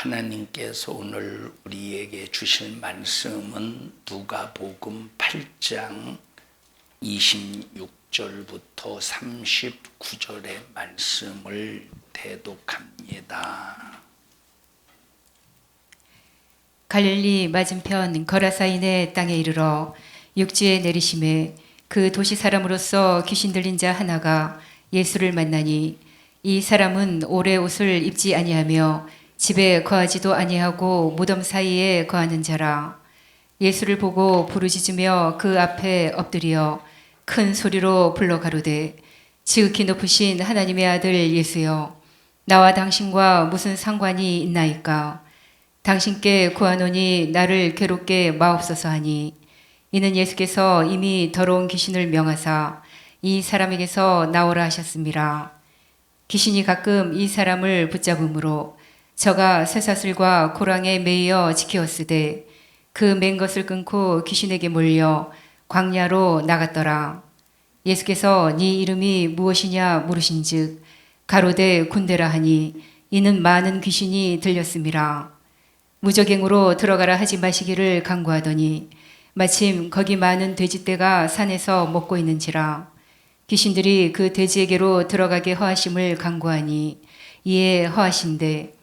하나님께서 오늘 우리에게 주실 말씀은 누가복음 8장 26절부터 39절의 말씀을 대독합니다. 갈릴리 맞은편 거라사인의 땅에 이르러 육지에 내리심에 그 도시 사람으로서 귀신 들린 자 하나가 예수를 만나니 이 사람은 오래 옷을 입지 아니하며 집에 거하지도 아니하고 무덤 사이에 거하는 자라. 예수를 보고 부르짖으며 그 앞에 엎드려 큰 소리로 불러 가로되 지극히 높으신 하나님의 아들 예수여, 나와 당신과 무슨 상관이 있나이까? 당신께 구하노니 나를 괴롭게 마옵소서 하니, 이는 예수께서 이미 더러운 귀신을 명하사 이 사람에게서 나오라 하셨습니다. 귀신이 가끔 이 사람을 붙잡음으로 저가 쇠사슬과 고랑에 매여 지키었으되 그 맨 것을 끊고 귀신에게 몰려 광야로 나갔더라. 예수께서 네 이름이 무엇이냐 물으신즉 가로되 군대라 하니, 이는 많은 귀신이 들렸음이라. 무저갱으로 들어가라 하지 마시기를 간구하더니 마침 거기 많은 돼지떼가 산에서 먹고 있는지라. 귀신들이 그 돼지에게로 들어가게 허하심을 간구하니 이에 허하신대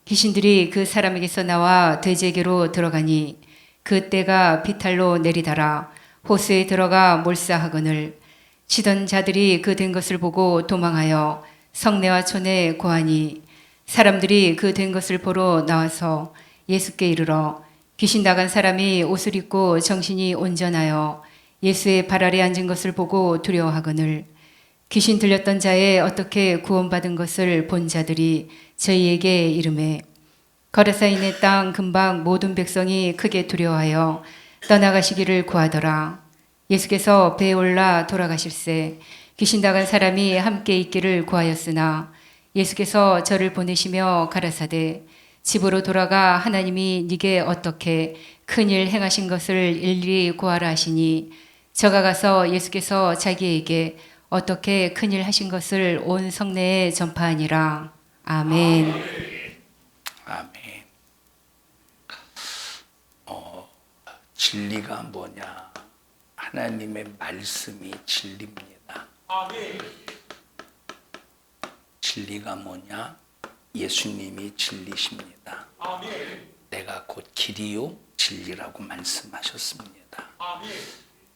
귀신들이 그 사람에게서 나와 돼지에게로 들어가니 그 떼가 비탈로 내리달아 호수에 들어가 몰사하거늘 치던 자들이 그 된 것을 보고 도망하여 성내와 촌에 고하니, 사람들이 그 된 것을 보러 나와서 예수께 이르러 귀신 나간 사람이 옷을 입고 정신이 온전하여 예수의 발 아래 앉은 것을 보고 두려워하거늘 귀신 들렸던 자의 어떻게 구원받은 것을 본 자들이 저희에게 이르매, 거라사인의 땅 근방 모든 백성이 크게 두려워하여 떠나가시기를 구하더라. 예수께서 배에 올라 돌아가실새 귀신 나간 사람이 함께 있기를 구하였으나 예수께서 저를 보내시며 가라사대 집으로 돌아가 하나님이 네게 어떻게 큰일 행하신 것을 일일이 구하라 하시니, 저가 가서 예수께서 자기에게 어떻게 큰일 하신 것을 온 성내에 전파하니라. 아멘. 아멘. 진리가 뭐냐? 하나님의 말씀이 진리입니다. 아멘. 진리가 뭐냐? 예수님이 진리십니다. 아멘. 내가 곧 길이요 진리라고 말씀하셨습니다. 아멘.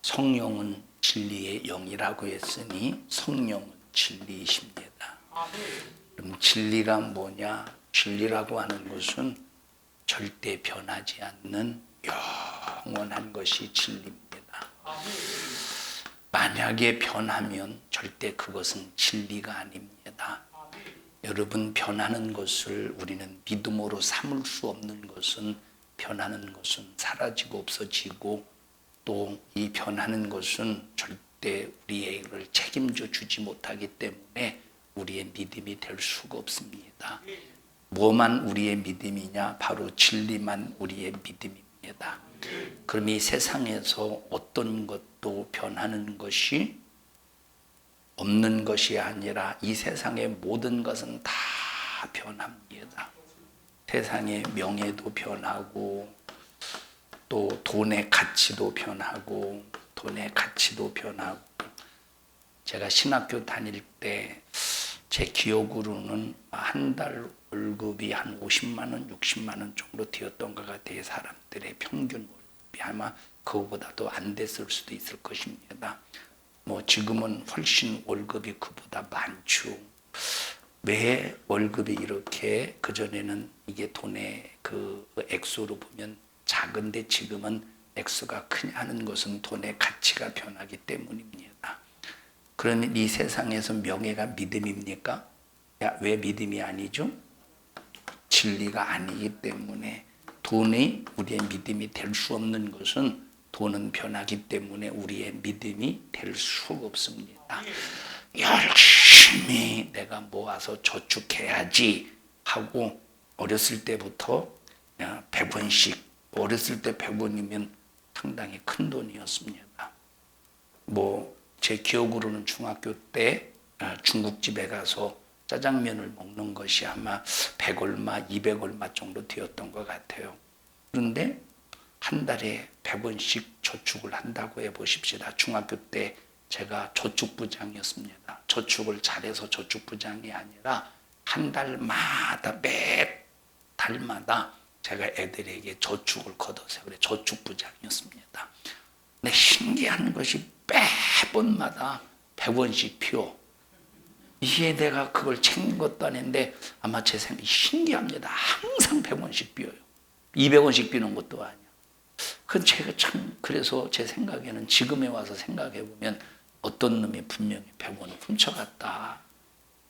성령은 진리의 영이라고 했으니 성령은 진리이십니다. 아멘. 그럼 진리가 뭐냐? 진리라고 하는 것은 절대 변하지 않는 영원한 것이 진리입니다. 아멘. 만약에 변하면 절대 그것은 진리가 아닙니다. 여러분, 변하는 것을 우리는 믿음으로 삼을 수 없는 것은, 변하는 것은 사라지고 없어지고, 또 이 변하는 것은 절대 우리를 책임져 주지 못하기 때문에 우리의 믿음이 될 수가 없습니다. 뭐만 우리의 믿음이냐? 바로 진리만 우리의 믿음입니다. 그럼 이 세상에서 어떤 것도 변하는 것이 없는 것이 아니라 이 세상의 모든 것은 다 변합니다. 세상의 명예도 변하고, 또 돈의 가치도 변하고, 제가 신학교 다닐 때 제 기억으로는 한 달 월급이 한 50만 원, 60만 원 정도 되었던 것 같아요. 사람들의 평균 월급이 아마 그거보다도 안 됐을 수도 있을 것입니다. 지금은 훨씬 월급이 그보다 많죠. 왜 월급이 이렇게, 그전에는 이게 돈의 그 액수로 보면 작은데 지금은 액수가 크냐 하는 것은 돈의 가치가 변하기 때문입니다. 그러니 이 세상에서 명예가 믿음입니까? 왜 믿음이 아니죠? 진리가 아니기 때문에. 돈이 우리의 믿음이 될 수 없는 것은, 돈은 변하기 때문에 우리의 믿음이 될 수가 없습니다. 열심히 내가 모아서 저축해야지 하고, 어렸을 때부터 100원씩, 어렸을 때 100원이면 상당히 큰 돈이었습니다. 제 기억으로는 중학교 때 중국집에 가서 짜장면을 먹는 것이 아마 100얼마, 200얼마 정도 되었던 것 같아요. 그런데 한 달에 100원씩 저축을 한다고 해보십시다. 중학교 때 제가 저축부장이었습니다. 저축을 잘해서 저축부장이 아니라 한 달마다 매 달마다 제가 애들에게 저축을 걷어서 그래 저축부장이었습니다. 근데 신기한 것이 매번마다 100원씩 피워. 이게 내가 그걸 챙긴 것도 아닌데 아마 제 생각이 신기합니다. 항상 100원씩 비워요. 200원씩 비는 것도 아니야. 그건 제가 참 그래서 제 생각에는 지금에 와서 생각해 보면 어떤 놈이 분명히 100원을 훔쳐갔다.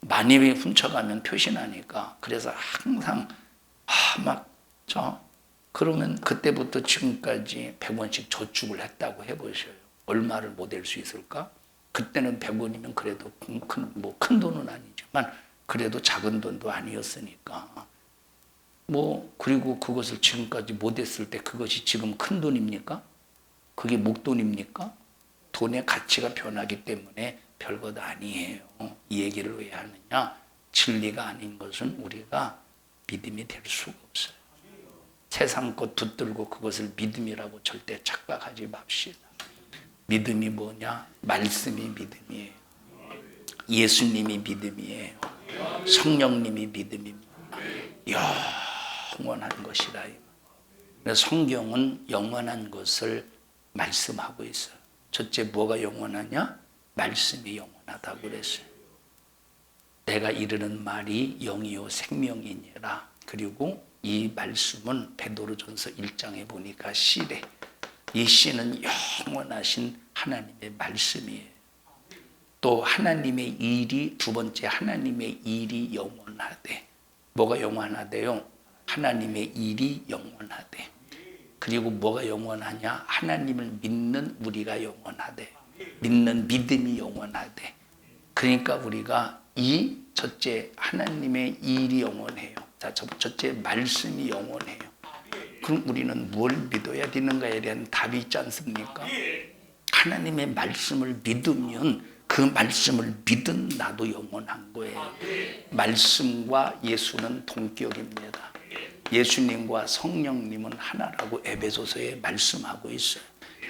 많이 훔쳐가면 표시나니까 그래서 항상 그러면 그때부터 지금까지 100원씩 저축을 했다고 해보셔요. 얼마를 못 낼 수 있을까? 그때는 100원이면 그래도 큰 돈은 아니지만 그래도 작은 돈도 아니었으니까. 그리고 그것을 지금까지 못 했을 때 그것이 지금 큰 돈입니까? 그게 목돈입니까? 돈의 가치가 변하기 때문에 별것 아니에요. 이 얘기를 왜 하느냐? 진리가 아닌 것은 우리가 믿음이 될 수가 없어요. 세상 것 붙들고 그것을 믿음이라고 절대 착각하지 맙시다. 믿음이 뭐냐? 말씀이 믿음이에요. 예수님이 믿음이에요. 성령님이 믿음입니다. 영원한 것이라. 성경은 영원한 것을 말씀하고 있어요. 첫째 뭐가 영원하냐? 말씀이 영원하다고 그랬어요. 내가 이르는 말이 영이요 생명이니라. 그리고 이 말씀은 베드로전서 1장에 보니까 씨래. 이 씨는 영원하신 하나님의 말씀이에요. 또 하나님의 일이 두 번째 하나님의 일이 영원하대. 뭐가 영원하대요? 하나님의 일이 영원하대. 그리고 뭐가 영원하냐? 하나님을 믿는 우리가 영원하대. 믿는 믿음이 영원하대. 그러니까 우리가 이 첫째 하나님의 일이 영원해요. 자, 첫째 말씀이 영원해요. 그럼 우리는 뭘 믿어야 되는가에 대한 답이 있지 않습니까? 하나님의 말씀을 믿으면 그 말씀을 믿은 나도 영원한 거예요. 말씀과 예수는 동격입니다. 예수님과 성령님은 하나라고 에베소서에 말씀하고 있어요.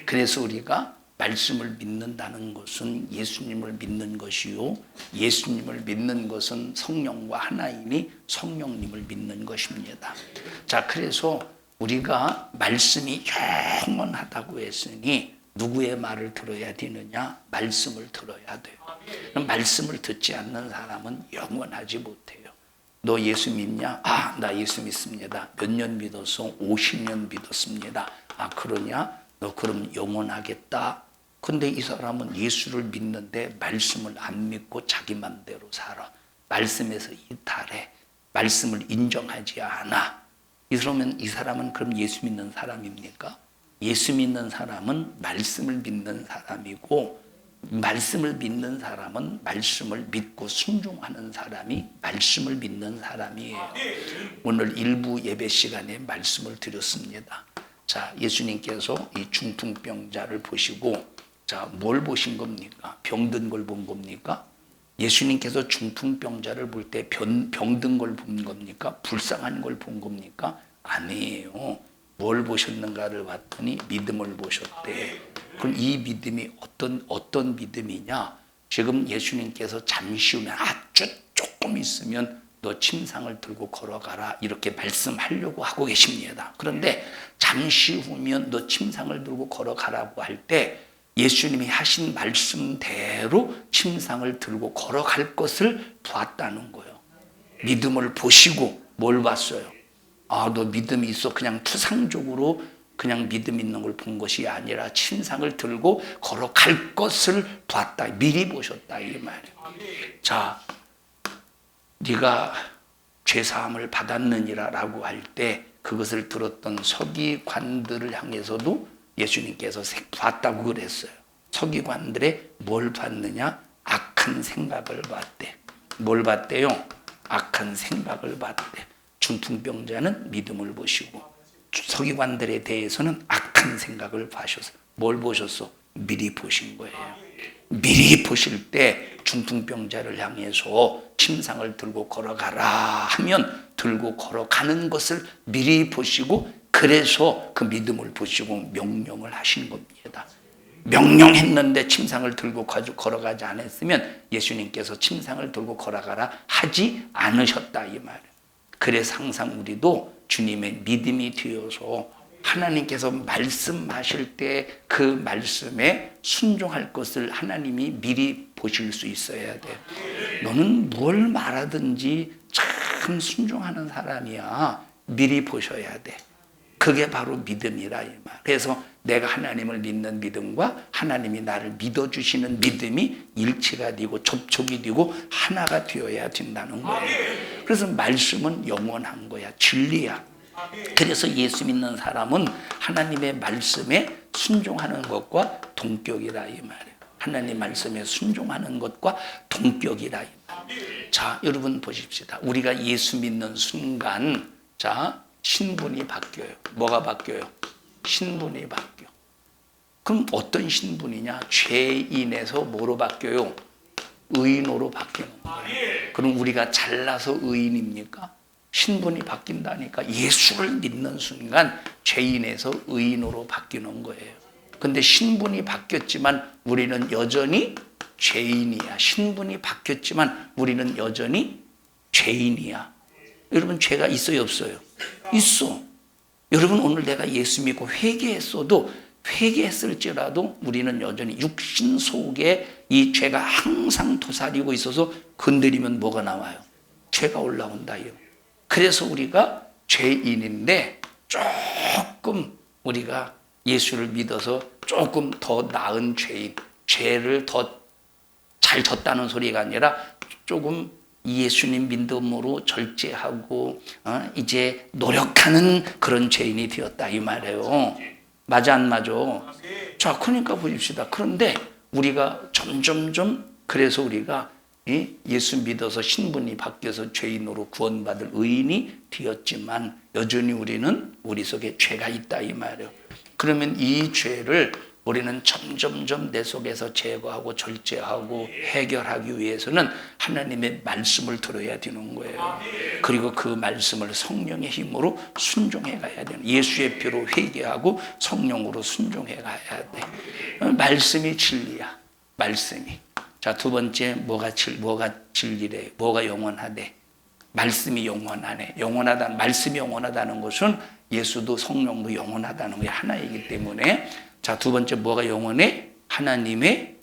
그래서 우리가 말씀을 믿는다는 것은 예수님을 믿는 것이요, 예수님을 믿는 것은 성령과 하나이니 성령님을 믿는 것입니다. 자, 그래서 우리가 말씀이 영원하다고 했으니 누구의 말을 들어야 되느냐? 말씀을 들어야 돼요. 말씀을 듣지 않는 사람은 영원하지 못해요. 너 예수 믿냐? 나 예수 믿습니다. 몇 년 믿었어? 50년 믿었습니다. 그러냐? 너 그럼 영원하겠다. 근데 이 사람은 예수를 믿는데 말씀을 안 믿고 자기 맘대로 살아. 말씀에서 이탈해. 말씀을 인정하지 않아. 이러면 이 사람은 그럼 예수 믿는 사람입니까? 예수 믿는 사람은 말씀을 믿는 사람이고, 말씀을 믿는 사람은 말씀을 믿고 순종하는 사람이 말씀을 믿는 사람이에요. 오늘 일부 예배 시간에 말씀을 드렸습니다. 자, 예수님께서 이 중풍병자를 보시고, 자, 뭘 보신 겁니까? 병든 걸 본 겁니까? 예수님께서 중풍병자를 볼 때 병든 걸 본 겁니까? 불쌍한 걸 본 겁니까? 아니에요. 뭘 보셨는가를 봤더니 믿음을 보셨대. 그럼 이 믿음이 어떤 믿음이냐? 지금 예수님께서 잠시 후면 아주 조금 있으면 너 침상을 들고 걸어가라 이렇게 말씀하려고 하고 계십니다. 그런데 잠시 후면 너 침상을 들고 걸어가라고 할 때 예수님이 하신 말씀대로 침상을 들고 걸어갈 것을 보았다는 거예요. 믿음을 보시고 뭘 봤어요? 너 믿음이 있어. 그냥 추상적으로 그냥 믿음 있는 걸 본 것이 아니라 침상을 들고 걸어갈 것을 봤다. 미리 보셨다 이 말이에요. 자, 네가 죄사함을 받았느니라 라고 할 때 그것을 들었던 서기관들을 향해서도 예수님께서 봤다고 그랬어요. 서기관들의 뭘 봤느냐? 악한 생각을 봤대. 뭘 봤대요? 악한 생각을 봤대. 중풍병자는 믿음을 보시고 서기관들에 대해서는 악한 생각을 보셨어. 뭘 보셨어? 미리 보신 거예요. 미리 보실 때 중풍병자를 향해서 침상을 들고 걸어가라 하면 들고 걸어가는 것을 미리 보시고 그래서 그 믿음을 보시고 명령을 하신 겁니다. 명령했는데 침상을 들고 걸어가지 않았으면 예수님께서 침상을 들고 걸어가라 하지 않으셨다 이 말이에요. 그래서 항상 우리도 주님의 믿음이 되어서 하나님께서 말씀하실 때 그 말씀에 순종할 것을 하나님이 미리 보실 수 있어야 돼요. 너는 뭘 말하든지 참 순종하는 사람이야. 미리 보셔야 돼. 그게 바로 믿음이라 이 말. 그래서 내가 하나님을 믿는 믿음과 하나님이 나를 믿어주시는 믿음이 일치가 되고 접촉이 되고 하나가 되어야 된다는 거예요. 그래서 말씀은 영원한 거야. 진리야. 그래서 예수 믿는 사람은 하나님의 말씀에 순종하는 것과 동격이라 이 말이에요. 하나님 말씀에 순종하는 것과 동격이라 이 말이에요. 자, 여러분 보십시다. 우리가 예수 믿는 순간 자, 신분이 바뀌어요. 뭐가 바뀌어요? 신분이 바뀌어. 그럼 어떤 신분이냐? 죄인에서 뭐로 바뀌어요? 의인으로 바뀌는 거예요. 그럼 우리가 잘나서 의인입니까? 신분이 바뀐다니까. 예수를 믿는 순간 죄인에서 의인으로 바뀌는 거예요. 근데 신분이 바뀌었지만 우리는 여전히 죄인이야. 신분이 바뀌었지만 우리는 여전히 죄인이야. 여러분 죄가 있어요 없어요? 있어. 여러분 오늘 내가 예수 믿고 회개했어도 회개했을지라도 우리는 여전히 육신 속에 이 죄가 항상 도사리고 있어서 건드리면 뭐가 나와요? 죄가 올라온다요. 그래서 우리가 죄인인데 조금 우리가 예수를 믿어서 조금 더 나은 죄인, 죄를 더 잘 졌다는 소리가 아니라 조금 예수님 믿음으로 절제하고 이제 노력하는 그런 죄인이 되었다 이 말이에요. 맞아 안 맞아? 자, 그러니까 보십시다. 그런데 우리가 점점점 그래서 우리가 예수 믿어서 신분이 바뀌어서 죄인으로 구원받을 의인이 되었지만 여전히 우리는 우리 속에 죄가 있다 이 말이에요. 그러면 이 죄를 우리는 점점점 내 속에서 제거하고 절제하고 해결하기 위해서는 하나님의 말씀을 들어야 되는 거예요. 그리고 그 말씀을 성령의 힘으로 순종해 가야 되는, 예수의 피로 회개하고 성령으로 순종해 가야 돼. 말씀이 진리야. 말씀이. 자, 두 번째 뭐가 진리래? 뭐가 영원하대? 말씀이 영원하네. 말씀이 영원하다는 것은 예수도 성령도 영원하다는 게 하나이기 때문에 자, 두 번째 뭐가 영원해? 하나님의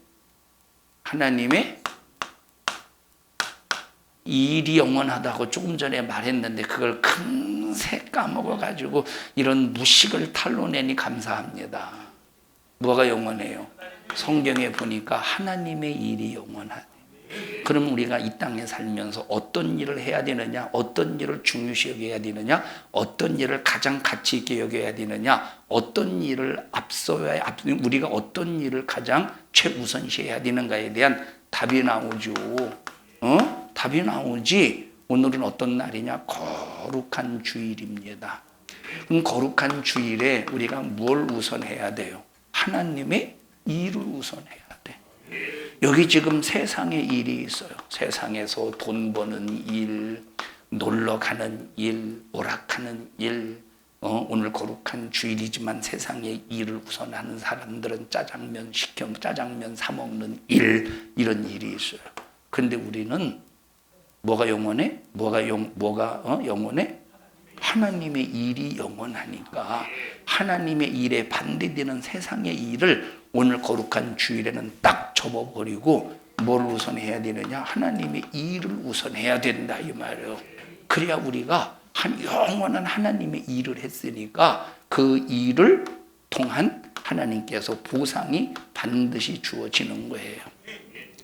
일이 영원하다고 조금 전에 말했는데 그걸 금세 까먹어가지고 이런 무식을 탄로내니 감사합니다. 뭐가 영원해요? 성경에 보니까 하나님의 일이 영원하대. 그럼 우리가 이 땅에 살면서 어떤 일을 해야 되느냐, 어떤 일을 중요시 여겨야 되느냐, 어떤 일을 가장 가치 있게 여겨야 되느냐, 어떤 일을 우리가 어떤 일을 가장 최우선시해야 되는가에 대한 답이 나오죠. 답이 나오지. 오늘은 어떤 날이냐? 거룩한 주일입니다. 그럼 거룩한 주일에 우리가 뭘 우선해야 돼요? 하나님의 일을 우선해야 돼. 여기 지금 세상에 일이 있어요. 세상에서 돈 버는 일, 놀러 가는 일, 오락하는 일. 오늘 거룩한 주일이지만 세상의 일을 우선하는 사람들은 짜장면 사 먹는 일, 이런 일이 있어요. 그런데 우리는 뭐가 영원해? 영원해? 하나님의 일이 영원하니까 하나님의 일에 반대되는 세상의 일을 오늘 거룩한 주일에는 딱 접어버리고 뭘 우선해야 되느냐? 하나님의 일을 우선해야 된다 이 말이에요. 그래야 우리가 영원한 하나님의 일을 했으니까 그 일을 통한 하나님께서 보상이 반드시 주어지는 거예요.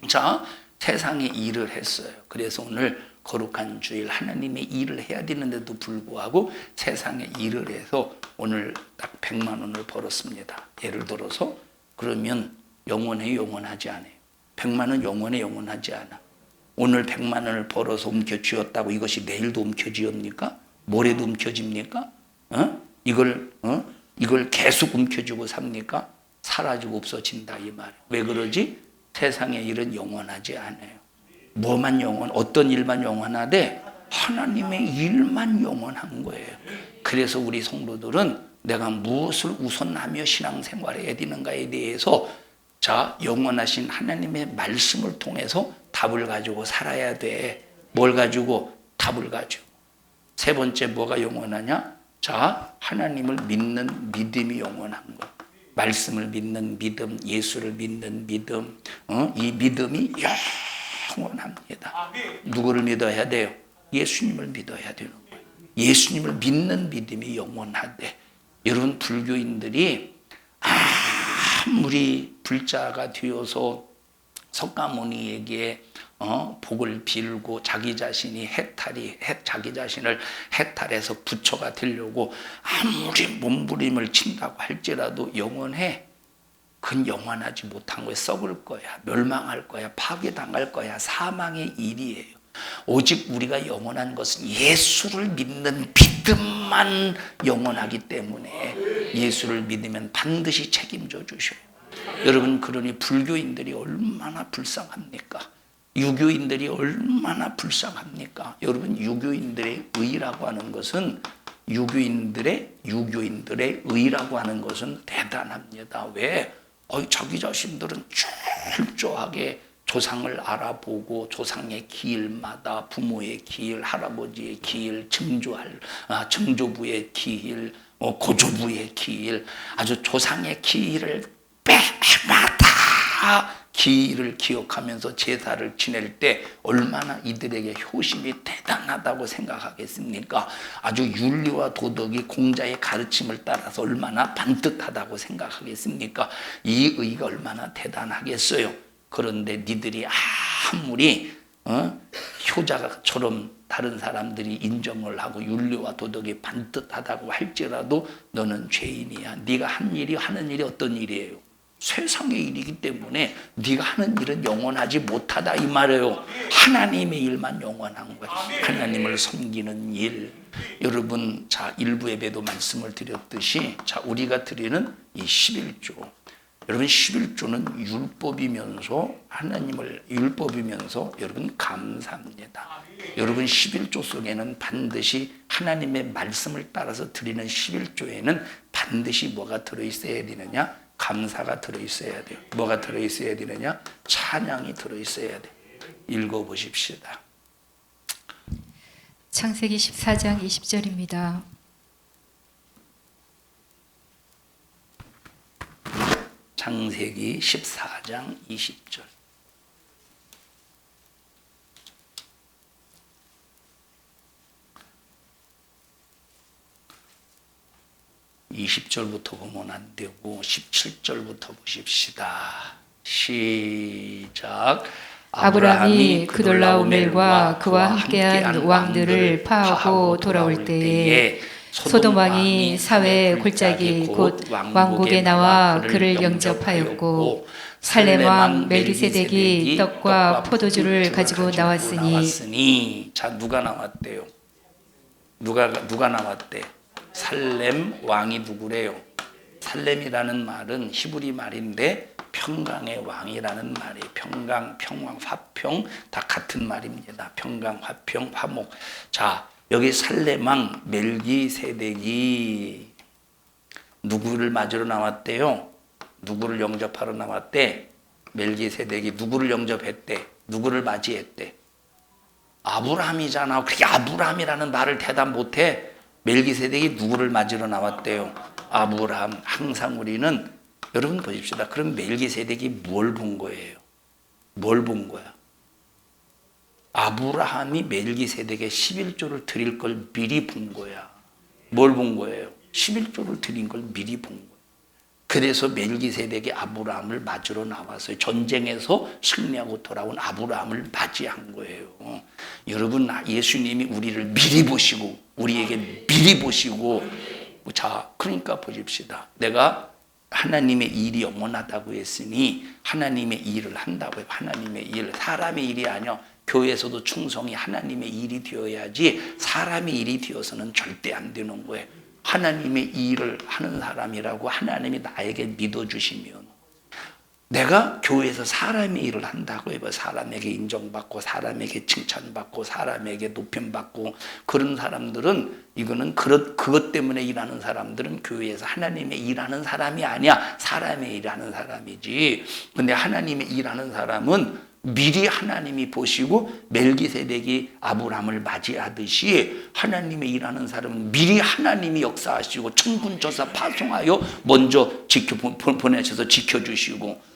자, 세상에 일을 했어요. 그래서 오늘 거룩한 주일 하나님의 일을 해야 되는데도 불구하고 세상에 일을 해서 오늘 딱 100만 원을 벌었습니다. 예를 들어서 그러면 영원해 영원하지 않아요. 100만 원 영원하지 않아. 오늘 100만 원을 벌어서 움켜쥐었다고 이것이 내일도 움켜쥐옵니까? 모레도 움켜집니까? 이걸 계속 움켜쥐고 삽니까? 사라지고 없어진다 이 말. 왜 그러지? 세상의 일은 영원하지 않아요. 뭐만 어떤 일만 영원하되 하나님의 일만 영원한 거예요. 그래서 우리 성도들은 내가 무엇을 우선하며 신앙생활해야 되는가에 대해서 영원하신 하나님의 말씀을 통해서 답을 가지고 살아야 돼. 뭘 가지고? 답을 가지고. 세 번째 뭐가 영원하냐? 하나님을 믿는 믿음이 영원한 거. 말씀을 믿는 믿음, 예수를 믿는 믿음, 이 믿음이 영원합니다. 누구를 믿어야 돼요? 예수님을 믿어야 되는 거예요. 예수님을 믿는 믿음이 영원하대. 여러분, 불교인들이 아무리 불자가 되어서 석가모니에게 복을 빌고 자기 자신을 해탈해서 부처가 되려고 아무리 몸부림을 친다고 할지라도 영원해. 그건 영원하지 못한 거에 썩을 거야. 멸망할 거야. 파괴당할 거야. 사망의 일이에요. 오직 우리가 영원한 것은 예수를 믿는 믿음만 영원하기 때문에 예수를 믿으면 반드시 책임져 주셔요. 여러분, 그러니 불교인들이 얼마나 불쌍합니까? 유교인들이 얼마나 불쌍합니까? 여러분, 유교인들의 의라고 하는 것은 유교인들의 의라고 하는 것은 대단합니다. 왜? 자기 자신들은 철저하게 조상을 알아보고 조상의 기일마다 부모의 기일, 할아버지의 기일, 증조부의 기일, 고조부의 기일, 아주 조상의 기일을 빼마다 기일을 기억하면서 제사를 지낼 때 얼마나 이들에게 효심이 대단하다고 생각하겠습니까? 아주 윤리와 도덕이 공자의 가르침을 따라서 얼마나 반듯하다고 생각하겠습니까? 이 의가 얼마나 대단하겠어요. 그런데 니들이 아무리 효자처럼 다른 사람들이 인정을 하고 윤리와 도덕이 반듯하다고 할지라도 너는 죄인이야. 네가 하는 일이 어떤 일이에요? 세상의 일이기 때문에 네가 하는 일은 영원하지 못하다 이 말이에요. 하나님의 일만 영원한 거예요. 하나님을 섬기는 일. 여러분, 일부 예배도 말씀을 드렸듯이 우리가 드리는 이 11조. 여러분, 11조는 율법이면서 여러분 감사합니다. 여러분, 11조 속에는 반드시 하나님의 말씀을 따라서 드리는 11조에는 반드시 뭐가 들어있어야 되느냐? 감사가 들어있어야 돼요. 뭐가 들어있어야 되느냐? 찬양이 들어있어야 돼요. 읽어보십시다. 창세기 14장 20절입니다. 창세기 14장 20절. (20절부터) 보면 안 되고 17절부터 보십시다. 시작. 아브라함이 그돌라오멜과 그와 함께한 왕들을 파하고 돌아올 때에 소돔 왕이 사회 골짜기 곧 왕국에 나와 그를 영접하였고 살렘 왕 멜기세덱이 떡과 포도주를 가지고 나왔으니. 누가 나왔대요? 누가 나왔대? 살렘 왕이 누구래요? 살렘이라는 말은 히브리 말인데 평강의 왕이라는 말이에요. 평강, 평왕, 화평 다 같은 말입니다. 평강, 화평, 화목. 여기 살렘 왕 멜기세덱이 누구를 맞으러 나왔대요? 누구를 영접하러 나왔대? 멜기세덱이 누구를 영접했대? 누구를 맞이했대? 아브라함이잖아. 그렇게 아브라함이라는 말을 대답 못해. 멜기세덱이 누구를 맞으러 나왔대요? 아브라함. 항상 우리는 여러분 보십시다. 그럼 멜기세덱이 뭘 본 거예요? 뭘 본 거야? 아브라함이 멜기세덱에 11조를 드릴 걸 미리 본 거야. 뭘 본 거예요? 11조를 드린 걸 미리 본 거예요. 그래서 멜기세덱이 아브라함을 맞으러 나왔어요. 전쟁에서 승리하고 돌아온 아브라함을 맞이한 거예요. 여러분, 예수님이 우리를 미리 보시고 우리에게 미리 보시고 그러니까 보십시다. 내가 하나님의 일이 영원하다고 했으니 하나님의 일을 한다고요. 하나님의 일, 사람의 일이 아니요. 교회에서도 충성이 하나님의 일이 되어야지 사람의 일이 되어서는 절대 안 되는 거예요. 하나님의 일을 하는 사람이라고 하나님이 나에게 믿어주시면 내가 교회에서 사람의 일을 한다고 해봐. 사람에게 인정받고 사람에게 칭찬받고 사람에게 높임받고 그런 사람들은 이거는 그것 때문에 일하는 사람들은 교회에서 하나님의 일하는 사람이 아니야. 사람의 일하는 사람이지. 근데 하나님의 일하는 사람은 미리 하나님이 보시고 멜기세덱이 아브라함을 맞이하듯이 하나님의 일하는 사람은 미리 하나님이 역사하시고 천군천사 파송하여 먼저 보내셔서 지켜주시고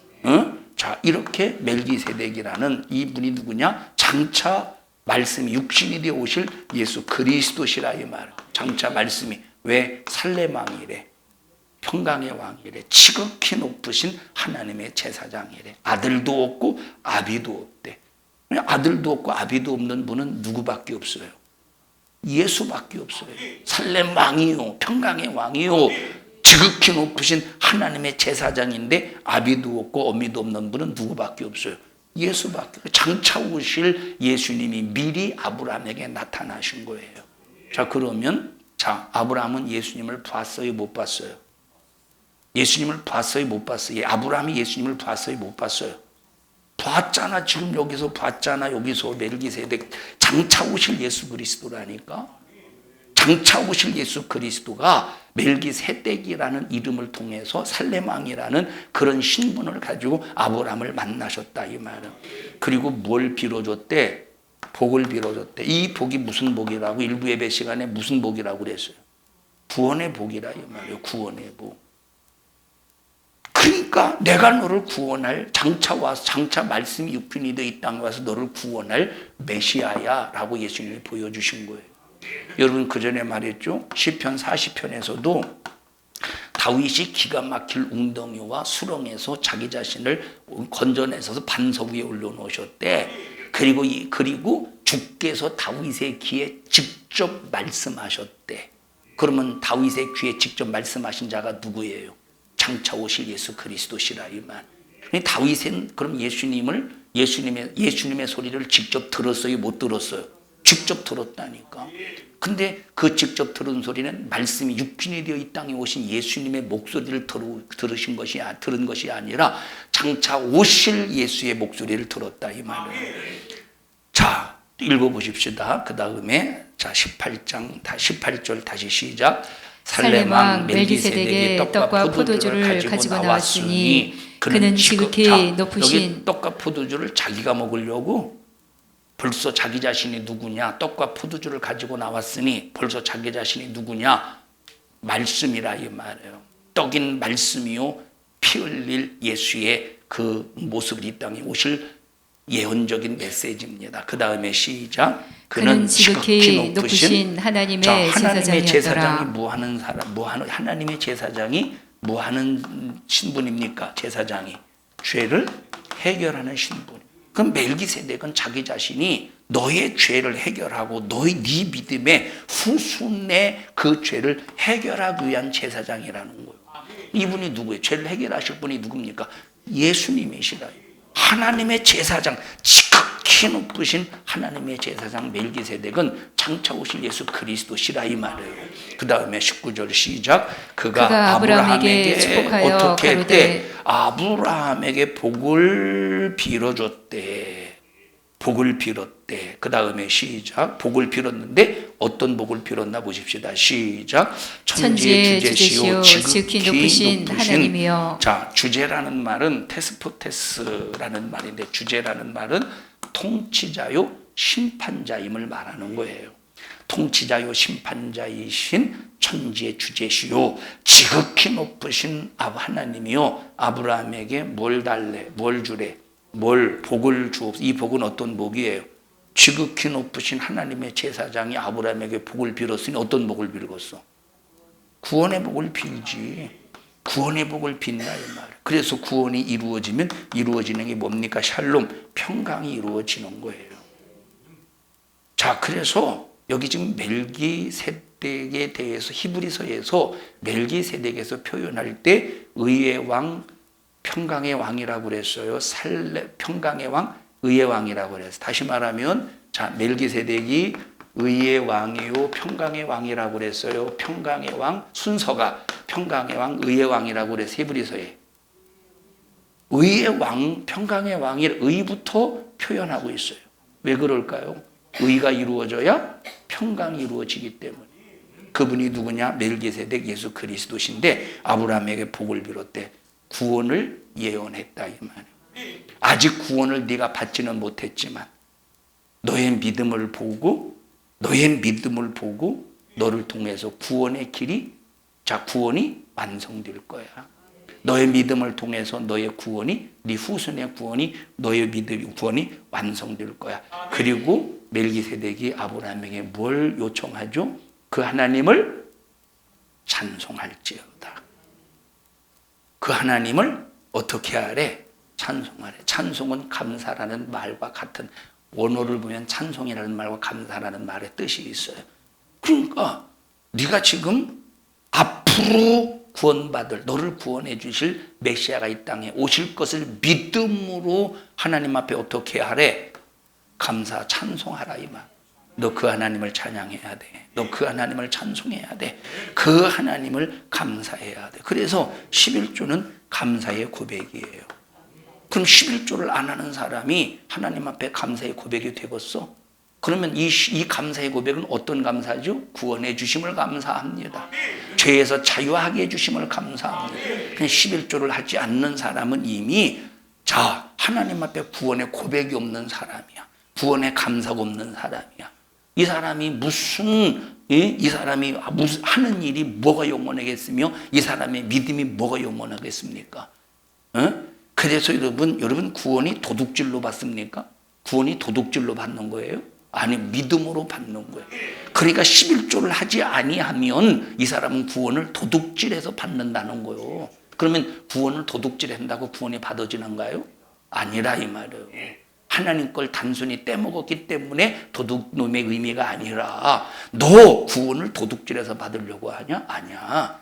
자, 이렇게 멜기세덱이라는 이분이 누구냐? 장차 말씀이 육신이 되어 오실 예수 그리스도시라 이 말. 장차 말씀이 왜 살렘 왕이래, 평강의 왕이래, 지극히 높으신 하나님의 제사장이래. 아들도 없고 아비도 없대. 아들도 없고 아비도 없는 분은 누구밖에 없어요? 예수밖에 없어요. 살렘 왕이요, 평강의 왕이요, 지극히 높으신 하나님의 제사장인데 아비도 없고 어미도 없는 분은 누구밖에 없어요? 예수밖에. 장차 오실 예수님이 미리 아브라함에게 나타나신 거예요. 자, 그러면 자, 아브라함은 예수님을 봤어요, 못 봤어요? 예수님을 봤어요, 못 봤어요? 아브라함이 예수님을 봤어요, 못 봤어요? 봤잖아. 지금 여기서 봤잖아. 여기서 멜기세덱 장차 오실 예수 그리스도라니까. 장차 오실 예수 그리스도가 멜기세덱이라는 이름을 통해서 살렘 왕이라는 그런 신분을 가지고 아브라함을 만나셨다 이 말은. 그리고 뭘 빌어줬대? 복을 빌어줬대. 이 복이 무슨 복이라고? 일부 예배 시간에 무슨 복이라고 그랬어요? 구원의 복이라 이 말이에요. 구원의 복. 그러니까 내가 너를 구원할, 장차 와서 장차 말씀이 육신이 되어 이 땅에 와서 너를 구원할 메시아야라고 예수님이 보여주신 거예요. 여러분, 그 전에 말했죠. 시편 40편에서도 다윗이 기가 막힐 웅덩이와 수렁에서 자기 자신을 건져내서 반석 위에 올려놓으셨대. 그리고 주께서 다윗의 귀에 직접 말씀하셨대. 그러면 다윗의 귀에 직접 말씀하신 자가 누구예요? 장차 오실 예수 그리스도시라 이 말. 다윗은 그럼 예수님의 소리를 직접 들었어요, 못 들었어요? 직접 들었다니까. 근데 그 직접 들은 소리는 말씀이 육신이 되어 이 땅에 오신 예수님의 목소리를 들은 것이 아니라 장차 오실 예수의 목소리를 들었다 이 말이에요. 자, 읽어보십시다. 그 다음에 자 18절 다시 시작. 살렘 왕 멜기세덱의 떡과 포도주를 가지고 나왔으니 그는 지극히 높으신. 여기 떡과 포도주를 자기가 먹으려고 벌써 자기 자신이 누구냐? 떡과 포도주를 가지고 나왔으니 벌써 자기 자신이 누구냐? 말씀이라 이 말이에요. 떡인 말씀이요, 피 흘릴 예수의 그 모습을 이 땅에 오실 예언적인 메시지입니다. 그 다음에 시작. 그는 지극히 높으신 하나님의 제사장이 뭐하는 사람? 하나님의 제사장이 뭐하는 신분입니까? 제사장이 죄를 해결하는 신분. 그럼 멜기세덱은 자기 자신이 너의 죄를 해결하고 네 믿음의 후순의 그 죄를 해결하기 위한 제사장이라는 거예요. 이분이 누구예요? 죄를 해결하실 분이 누굽니까? 예수님이시라. 하나님의 제사장, 지극히 높으신 하나님의 제사장 멜기세덱은 장차 오실 예수 그리스도시라 이 말이에요. 그 다음에 19절 시작. 그가 아브라함에게 축복하여 어떻게 했대? 아브라함에게 복을 빌어줬대. 복을 빌었대. 그 다음에 시작. 복을 빌었는데 어떤 복을 빌었나 보십시다. 시작. 천지의 주제시오 지극히 높으신 하나님이여. 자, 주제라는 말은 테스포테스라는 말인데, 주제라는 말은 통치자요 심판자임을 말하는 거예요. 통치자요 심판자이신 천지의 주제시요 지극히 높으신 하나님이요, 아브라함에게 뭘 달래? 뭘 주래? 뭘 복을 주옵소서. 이 복은 어떤 복이에요? 지극히 높으신 하나님의 제사장이 아브라함에게 복을 빌었으니 어떤 복을 빌었어? 구원의 복을 빌지. 구원의 복을 빈다 이 말. 그래서 구원이 이루어지면 이루어지는 게 뭡니까? 샬롬, 평강이 이루어지는 거예요. 자, 그래서 여기 지금 멜기세덱에 대해서 히브리서에서 멜기세덱에서 표현할 때 의의 왕, 평강의 왕이라고 그랬어요. 평강의 왕, 의의 왕이라고 그랬어요. 다시 말하면 자, 멜기세덱이 의의 왕이요 평강의 왕이라고 그랬어요. 평강의 왕 순서가 평강의 왕, 의의 왕이라고 그랬어요. 히브리서에. 의의 왕, 평강의 왕일 의부터 표현하고 있어요. 왜 그럴까요? 의가 이루어져야 평강이 이루어지기 때문에. 그분이 누구냐? 멜기세덱 예수 그리스도신데 아브라함에게 복을 비롯해 구원을 예언했다 이 말이에요. 아직 구원을 네가 받지는 못했지만 너의 믿음을 보고 너를 통해서 구원의 길이, 구원이 완성될 거야. 너의 믿음을 통해서 너의 구원이, 네 후손의 구원이, 너의 믿음의 구원이 완성될 거야. 그리고 멜기세덱이 아브라함에게 뭘 요청하죠? 그 하나님을 찬송할지어다. 그 하나님을 어떻게 하래? 찬송하래. 찬송은 감사라는 말과 같은, 원어를 보면 찬송이라는 말과 감사라는 말의 뜻이 있어요. 그러니까 네가 지금 앞으로 구원받을, 너를 구원해 주실 메시아가 이 땅에 오실 것을 믿음으로 하나님 앞에 어떻게 하래? 감사, 찬송하라 이 말. 너 그 하나님을 찬양해야 돼. 너 그 하나님을 찬송해야 돼. 그 하나님을 감사해야 돼. 그래서 11조는 감사의 고백이에요. 그럼 11조를 안 하는 사람이 하나님 앞에 감사의 고백이 되겠어? 그러면 이 감사의 고백은 어떤 감사죠? 구원해 주심을 감사합니다. 죄에서 자유하게 해주심을 감사합니다. 그냥 11조를 하지 않는 사람은 이미 하나님 앞에 구원의 고백이 없는 사람이야. 구원의 감사가 없는 사람이야. 이 사람이 이 사람이 무슨 하는 일이 뭐가 영원하겠으며 이 사람의 믿음이 뭐가 영원하겠습니까? 그래서 여러분 구원이 도둑질로 받습니까? 구원이 도둑질로 받는 거예요? 아니, 믿음으로 받는 거예요. 그러니까 11조를 하지 아니하면 이 사람은 구원을 도둑질해서 받는다는 거예요. 그러면 구원을 도둑질한다고 구원이 받아지는가요? 아니라 이 말이에요. 하나님 걸 단순히 떼먹었기 때문에 도둑놈의 의미가 아니라 너 구원을 도둑질해서 받으려고 하냐? 아니야.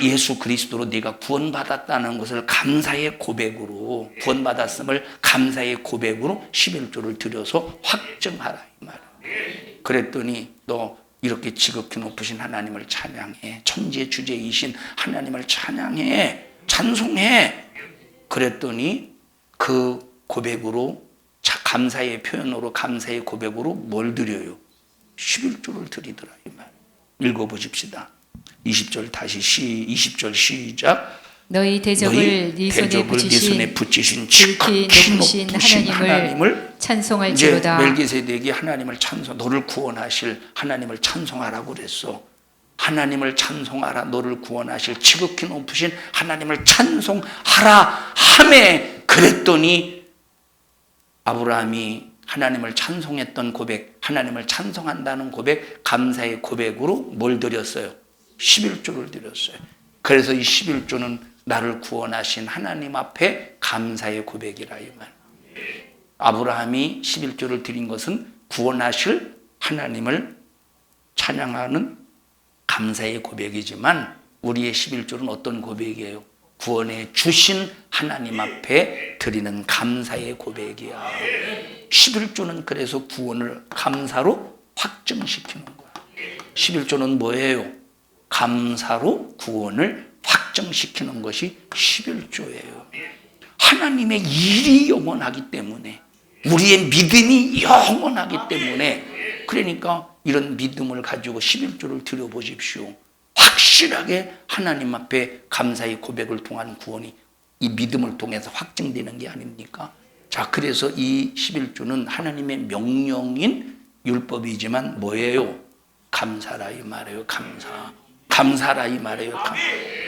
예수 그리스도로 네가 구원받았다는 것을 감사의 고백으로, 구원받았음을 감사의 고백으로 11조를 드려서 확증하라 이 말이에요. 그랬더니 너 이렇게 지극히 높으신 하나님을 찬양해. 천지의 주제이신 하나님을 찬양해. 찬송해. 그랬더니 그 고백으로, 감사의 표현으로, 감사의 고백으로 뭘 드려요? 11조를 드리더라 이 말. 읽어보십시다. 20절 다시 20절 시작. 너희 대적을 네 손에 붙이신 지극히 높으신 하나님을 찬송할지로다. 이제 멜기세덱이 하나님을 너를 구원하실 하나님을 찬송하라고 그랬어. 하나님을 찬송하라. 너를 구원하실 지극히 높으신 하나님을 찬송하라 하매, 그랬더니 아브라함이 하나님을 찬송했던 고백, 하나님을 찬송한다는 고백, 감사의 고백으로 뭘 드렸어요? 11조를 드렸어요. 그래서 이 11조는 나를 구원하신 하나님 앞에 감사의 고백이라 이 말. 아브라함이 11조를 드린 것은 구원하실 하나님을 찬양하는 감사의 고백이지만 우리의 11조는 어떤 고백이에요? 구원해 주신 하나님 앞에 드리는 감사의 고백이야. 11조는 그래서 구원을 감사로 확증시키는 거야. 11조는 뭐예요? 감사로 구원을 확정시키는 것이 11조예요. 하나님의 일이 영원하기 때문에, 우리의 믿음이 영원하기 때문에, 그러니까 이런 믿음을 가지고 11조를 드려보십시오. 확실하게 하나님 앞에 감사의 고백을 통한 구원이 이 믿음을 통해서 확증되는 게 아닙니까? 그래서 이 11조는 하나님의 명령인 율법이지만 뭐예요? 감사라 이 말이에요. 감사라 이 말이에요.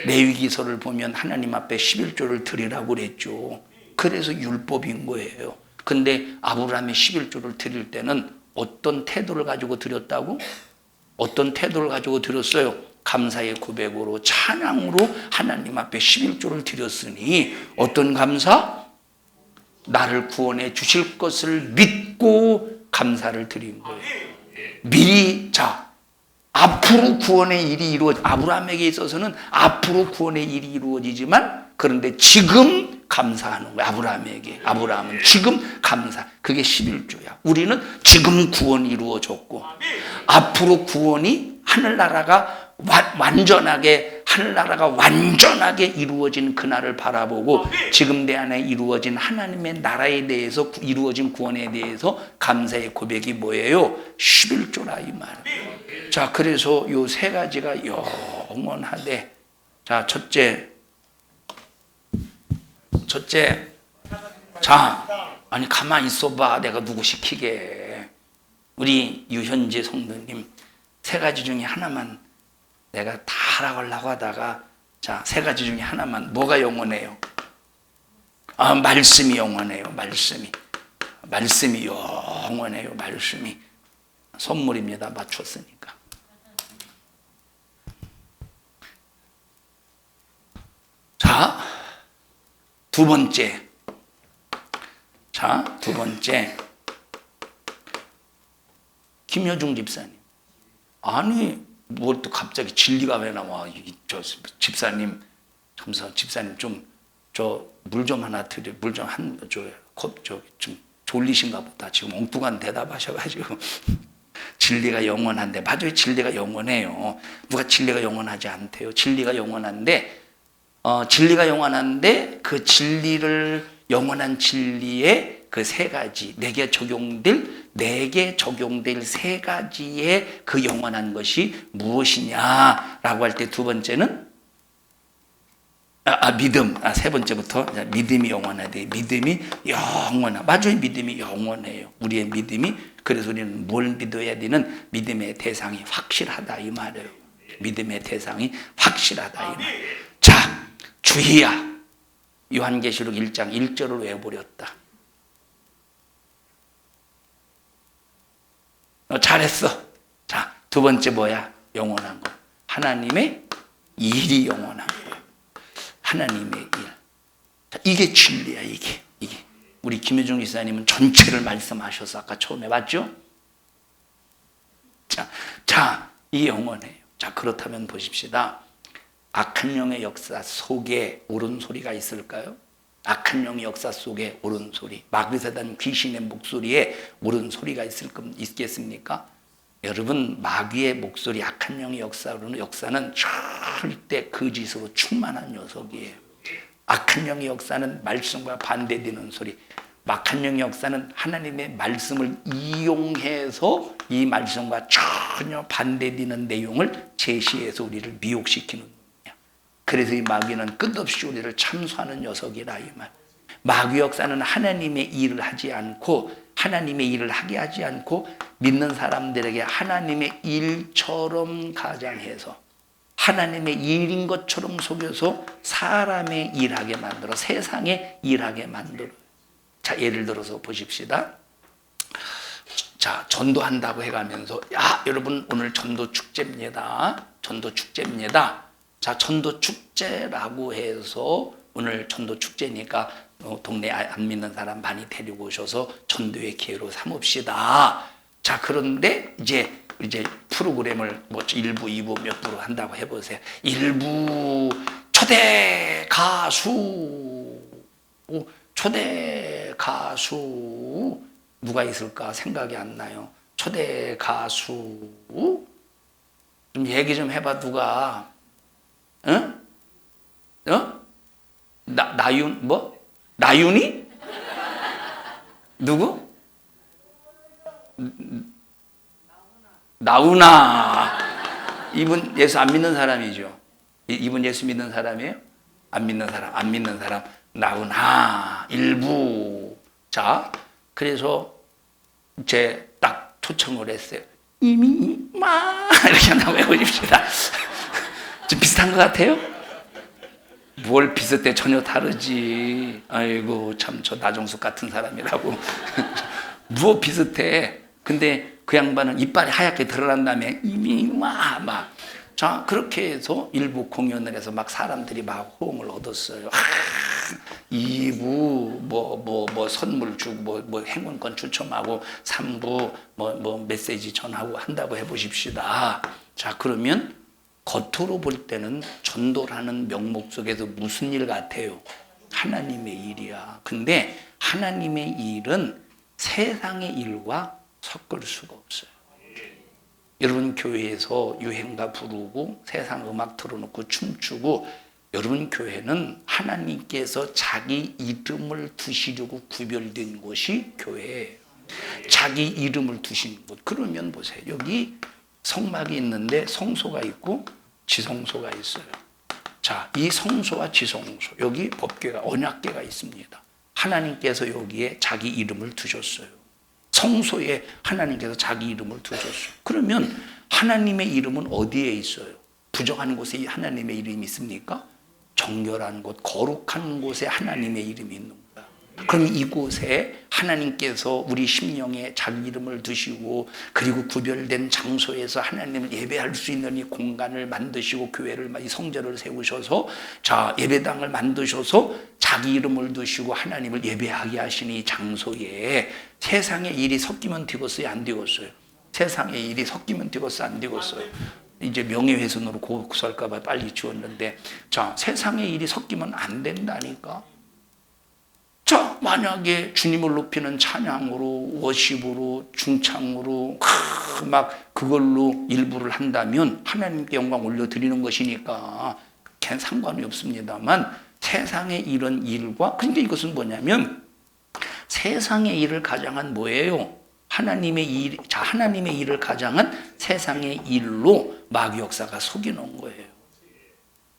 레위기서를 보면 하나님 앞에 11조를 드리라고 그랬죠. 그래서 율법인 거예요. 근데 아브라함이 11조를 드릴 때는 어떤 태도를 가지고 드렸다고? 어떤 태도를 가지고 드렸어요? 감사의 고백으로, 찬양으로 하나님 앞에 11조를 드렸으니 어떤 감사? 나를 구원해 주실 것을 믿고 감사를 드린 거예요. 미리 앞으로 구원의 일이 아브라함에게 있어서는 앞으로 구원의 일이 이루어지지만, 그런데 지금 감사하는 거야. 아브라함은 지금 감사. 그게 11조야. 우리는 지금 구원이 이루어졌고 앞으로 구원이, 하늘나라가 완전하게 하늘나라가 완전하게 이루어진 그날을 바라보고 지금 내 안에 이루어진 하나님의 나라에 대해서 이루어진 구원에 대해서 감사의 고백이 뭐예요? 11조라 이 말. 자, 그래서 요 세 가지가 영원하되, 자, 첫째, 자, 아니 가만히 있어봐. 내가 누구 시키게. 우리 유현재 성도님 세 가지 중에 하나만 내가 다 하라고 하다가, 자, 세 가지 중에 하나만. 뭐가 영원해요? 아, 말씀이 영원해요. 말씀이 영원해요. 말씀이. 선물입니다. 맞췄으니까. 자, 두 번째. 김여중 집사님. 아니, 뭘 또 갑자기 진리가 왜 나와? 저 집사님, 집사님 좀 저 물 좀 하나 드려. 물 좀 좀 졸리신가 보다. 지금 엉뚱한 대답하셔가지고. 진리가 영원한데, 맞아요. 진리가 영원해요. 누가 진리가 영원하지 않대요. 진리가 영원한데, 그 진리를, 영원한 진리의 그 세 가지, 내게 적용될 세 가지의 그 영원한 것이 무엇이냐라고 할 때 두 번째는 믿음. 세 번째부터 믿음이 영원하대. 믿음이 영원하. 맞아요. 믿음이 영원해요. 우리의 믿음이. 그래서 우리는 뭘 믿어야 되는? 믿음의 대상이 확실하다 이 말이에요. 믿음의 대상이 확실하다 이 말. 자, 주희야. 요한계시록 1장 1절을 외워버렸다. 잘했어. 자, 두 번째 뭐야? 영원한 거. 하나님의 일이 영원한 거야. 하나님의 일. 자, 이게 진리야, 이게. 우리 김효중 이사님은 전체를 말씀하셔서 아까 처음에 봤죠? 자, 이게 영원해요. 자, 그렇다면 보십시다. 악한 영의 역사 속에 옳은 소리가 있을까요? 악한 영의 역사 속에 옳은 소리, 마귀사단 귀신의 목소리에 옳은 소리가 있겠습니까? 여러분, 마귀의 목소리, 악한 영의 역사는 절대 거짓으로 충만한 녀석이에요. 악한 영의 역사는 말씀과 반대되는 소리, 악한 영의 역사는 하나님의 말씀을 이용해서 이 말씀과 전혀 반대되는 내용을 제시해서 우리를 미혹시키는 거예요. 그래서 이 마귀는 끝없이 우리를 참수하는 녀석이라 이 말. 마귀 역사는 하나님의 일을 하게 하지 않고 믿는 사람들에게 하나님의 일처럼 가장해서 하나님의 일인 것처럼 속여서 사람의 일하게 만들어, 세상의 일하게 만들어. 자, 예를 들어서 보십시다. 자, 전도한다고 해가면서, 야, 여러분 오늘 전도 축제입니다. 자, 전도 축제라고 해서 오늘 전도 축제니까 동네 안 믿는 사람 많이 데리고 오셔서 전도의 기회로 삼읍시다. 자, 그런데 이제 프로그램을 뭐 1부, 2부 몇 부로 한다고 해보세요. 1부 초대 가수 누가 있을까 생각이 안 나요. 초대 가수 좀 얘기 좀 해봐. 누가? 응? 나윤이? 누구? 나훈아. 이분 예수 안 믿는 사람이죠. 이분 예수 믿는 사람이에요? 안 믿는 사람. 나훈아. 일부. 자, 그래서 제 딱 초청을 했어요. 이미 이렇게 한다고 해보십시다. 좀 비슷한 것 같아요? 뭘 비슷해? 전혀 다르지. 아이고, 참, 저 나정숙 같은 사람이라고. 뭐 비슷해? 근데 그 양반은 이빨이 하얗게 드러난 다음에 이미 자, 그렇게 해서 일부 공연을 해서 막 사람들이 막 호응을 얻었어요. 2부 뭐 선물 주고 뭐 행운권 추첨하고 3부 뭐 메시지 전하고 한다고 해보십시다. 자, 그러면 겉으로 볼 때는 전도라는 명목 속에서 무슨 일 같아요? 하나님의 일이야. 근데 하나님의 일은 세상의 일과 섞을 수가 없어요. 여러분 교회에서 유행가 부르고 세상 음악 틀어놓고 춤추고, 여러분 교회는 하나님께서 자기 이름을 두시려고 구별된 곳이 교회예요. 자기 이름을 두시는 곳. 그러면 보세요. 여기 성막이 있는데 성소가 있고 지성소가 있어요. 자, 이 성소와 지성소, 여기 법궤가, 언약궤가 있습니다. 하나님께서 여기에 자기 이름을 두셨어요. 성소에 하나님께서 자기 이름을 두셨어요. 그러면 하나님의 이름은 어디에 있어요? 부정한 곳에 하나님의 이름이 있습니까? 정결한 곳, 거룩한 곳에 하나님의 이름이 있는 거야. 그럼 이곳에 하나님께서 우리 심령에 자기 이름을 두시고, 그리고 구별된 장소에서 하나님을 예배할 수 있는 이 공간을 만드시고, 교회를, 이 성전을 세우셔서, 자, 예배당을 만드셔서 자기 이름을 두시고 하나님을 예배하게 하신 이 장소에 세상의 일이 섞이면 되겠어요, 안 되겠어요? 세상의 일이 섞이면 되겠어요, 안 되겠어요? 이제 명예훼손으로 고소할까봐 빨리 지웠는데, 자, 세상의 일이 섞이면 안 된다니까. 자, 만약에 주님을 높이는 찬양으로, 워십으로, 중창으로 막 그걸로 일부를 한다면 하나님께 영광 올려드리는 것이니까 걔는 상관이 없습니다만, 세상의 이런 일과, 근데 이것은 뭐냐면 세상의 일을 가장한 뭐예요? 하나님의 일, 자, 하나님의 일을 가장한 세상의 일로 마귀 역사가 속여놓은 거예요.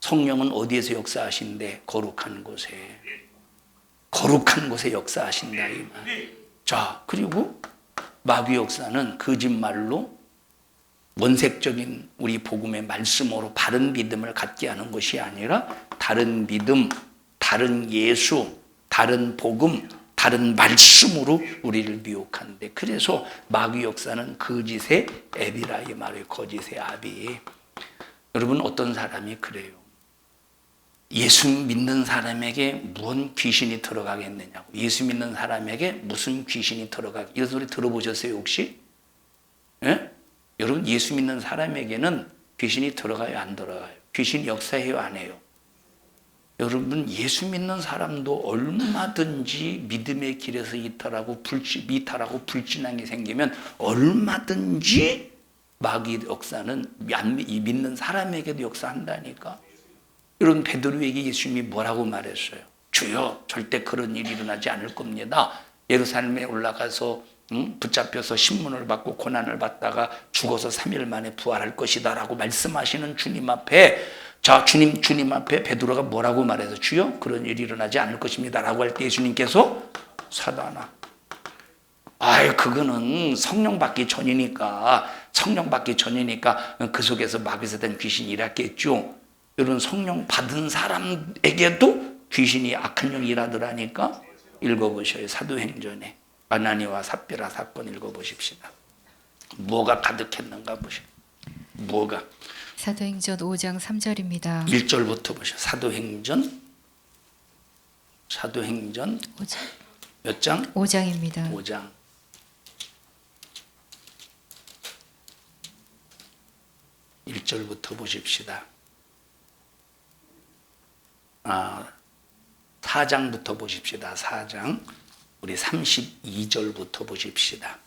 성령은 어디에서 역사하신대? 거룩한 곳에. 거룩한 곳에 역사하신다, 이 말. 자, 그리고 마귀 역사는 거짓말로 원색적인 우리 복음의 말씀으로 바른 믿음을 갖게 하는 것이 아니라, 다른 믿음, 다른 예수, 다른 복음, 다른 말씀으로 우리를 미혹한데, 그래서 마귀 역사는 거짓의 앱이라 이 말이에요. 거짓의 압이. 여러분, 어떤 사람이 그래요. 예수 믿는 사람에게 무슨 귀신이 들어가겠느냐고. 예수 믿는 사람에게 무슨 귀신이 들어가겠느냐고. 이런 소리 들어보셨어요, 혹시? 예? 여러분, 예수 믿는 사람에게는 귀신이 들어가요, 안 들어가요? 귀신이 역사해요, 안 해요? 여러분, 예수 믿는 사람도 얼마든지 믿음의 길에서 이탈하고 불신앙이 생기면 얼마든지 마귀 역사는 믿는 사람에게도 역사한다니까. 여러분, 베드로에게 예수님이 뭐라고 말했어요? 주여, 절대 그런 일이 일어나지 않을 겁니다. 예루살렘에 올라가서 붙잡혀서 신문을 받고 고난을 받다가 죽어서 3일 만에 부활할 것이다 라고 말씀하시는 주님 앞에, 자, 주님 앞에 베드로가 뭐라고 말해서, 주여, 그런 일이 일어나지 않을 것입니다 라고 할 때 예수님께서, 사단아, 그거는 성령 받기 전이니까 그 속에서 마귀사단 귀신이 일했겠죠. 여러분, 성령 받은 사람에게도 귀신이 악한 영이 일하더라니까. 읽어보셔요. 사도행전에 아나니와 삽비라 사건 읽어보십시다. 뭐가 가득했는가 보시오. 뭐가. 사도행전 5장 3절입니다. 1절부터 보시오. 사도행전 5장. 몇 장? 5장입니다. 5장. 1절부터 보십시다. 4장부터 보십시다. 4장. 우리 32절부터 보십시다.